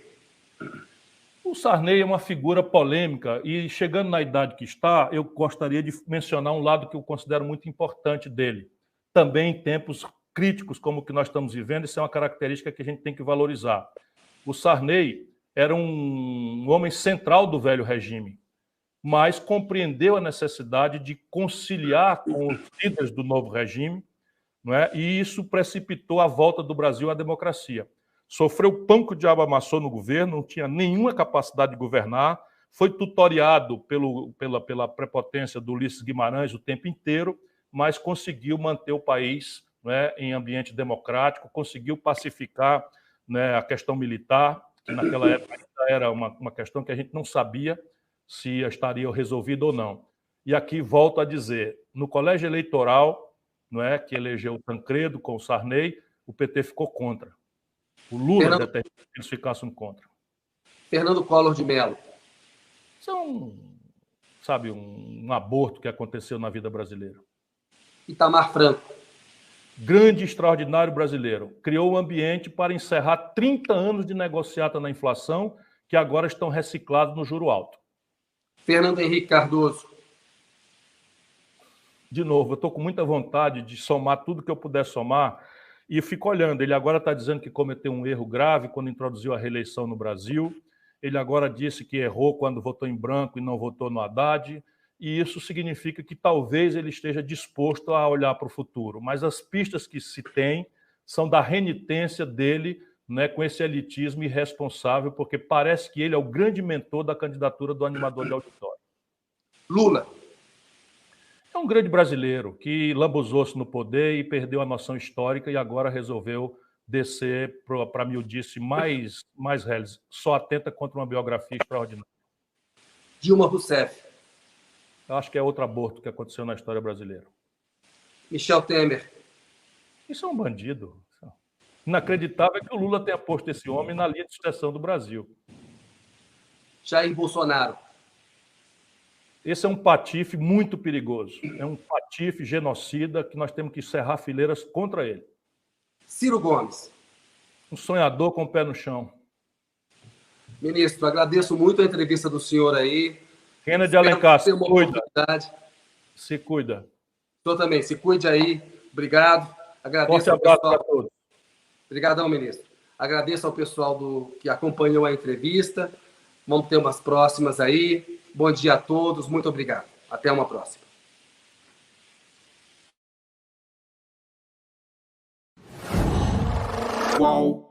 O Sarney é uma figura polêmica e, chegando na idade que está, eu gostaria de mencionar um lado que eu considero muito importante dele. Também em tempos críticos como o que nós estamos vivendo, isso é uma característica que a gente tem que valorizar. O Sarney era um homem central do velho regime, mas compreendeu a necessidade de conciliar com os líderes do novo regime, não é? E isso precipitou a volta do Brasil à democracia. Sofreu o pão que o diabo amassou no governo, não tinha nenhuma capacidade de governar, foi tutoriado pela prepotência do Ulisses Guimarães o tempo inteiro, mas conseguiu manter o país, não é, em ambiente democrático, conseguiu pacificar, né, a questão militar, que naquela época ainda era uma questão que a gente não sabia se estaria resolvida ou não. E aqui volto a dizer, no colégio eleitoral, não é, que elegeu o Tancredo com o Sarney, o PT ficou contra. O Lula determinou que eles ficassem contra. Fernando Collor de Mello. Isso é um aborto que aconteceu na vida brasileira. Itamar Franco. Grande e extraordinário brasileiro. Criou um ambiente para encerrar 30 anos de negociata na inflação, que agora estão reciclados no juro alto. Fernando Henrique Cardoso. De novo, eu estou com muita vontade de somar tudo que eu puder somar e fico olhando. Ele agora está dizendo que cometeu um erro grave quando introduziu a reeleição no Brasil. Ele agora disse que errou quando votou em branco e não votou no Haddad. E isso significa que talvez ele esteja disposto a olhar para o futuro. Mas as pistas que se tem são da renitência dele, né, com esse elitismo irresponsável, porque parece que ele é o grande mentor da candidatura do animador de auditório. Lula. É um grande brasileiro que lambuzou-se no poder e perdeu a noção histórica e agora resolveu descer para a miudice mais reles. Só atenta contra uma biografia extraordinária. Dilma Rousseff. Eu acho que é outro aborto que aconteceu na história brasileira. Michel Temer. Isso é um bandido. Inacreditável é que o Lula tenha posto esse homem na linha de sucessão do Brasil. Jair Bolsonaro. Esse é um patife muito perigoso. É um patife genocida que nós temos que cerrar fileiras contra ele. Ciro Gomes. Um sonhador com o pé no chão. Ministro, agradeço muito a entrevista do senhor aí. Kennedy Alencar, se cuida. Se cuida. O senhor também, se cuide aí. Obrigado. Agradeço ao pessoal. Para todos. Obrigadão, ministro. Agradeço ao pessoal que acompanhou a entrevista. Vamos ter umas próximas aí. Bom dia a todos. Muito obrigado. Até uma próxima. Qual?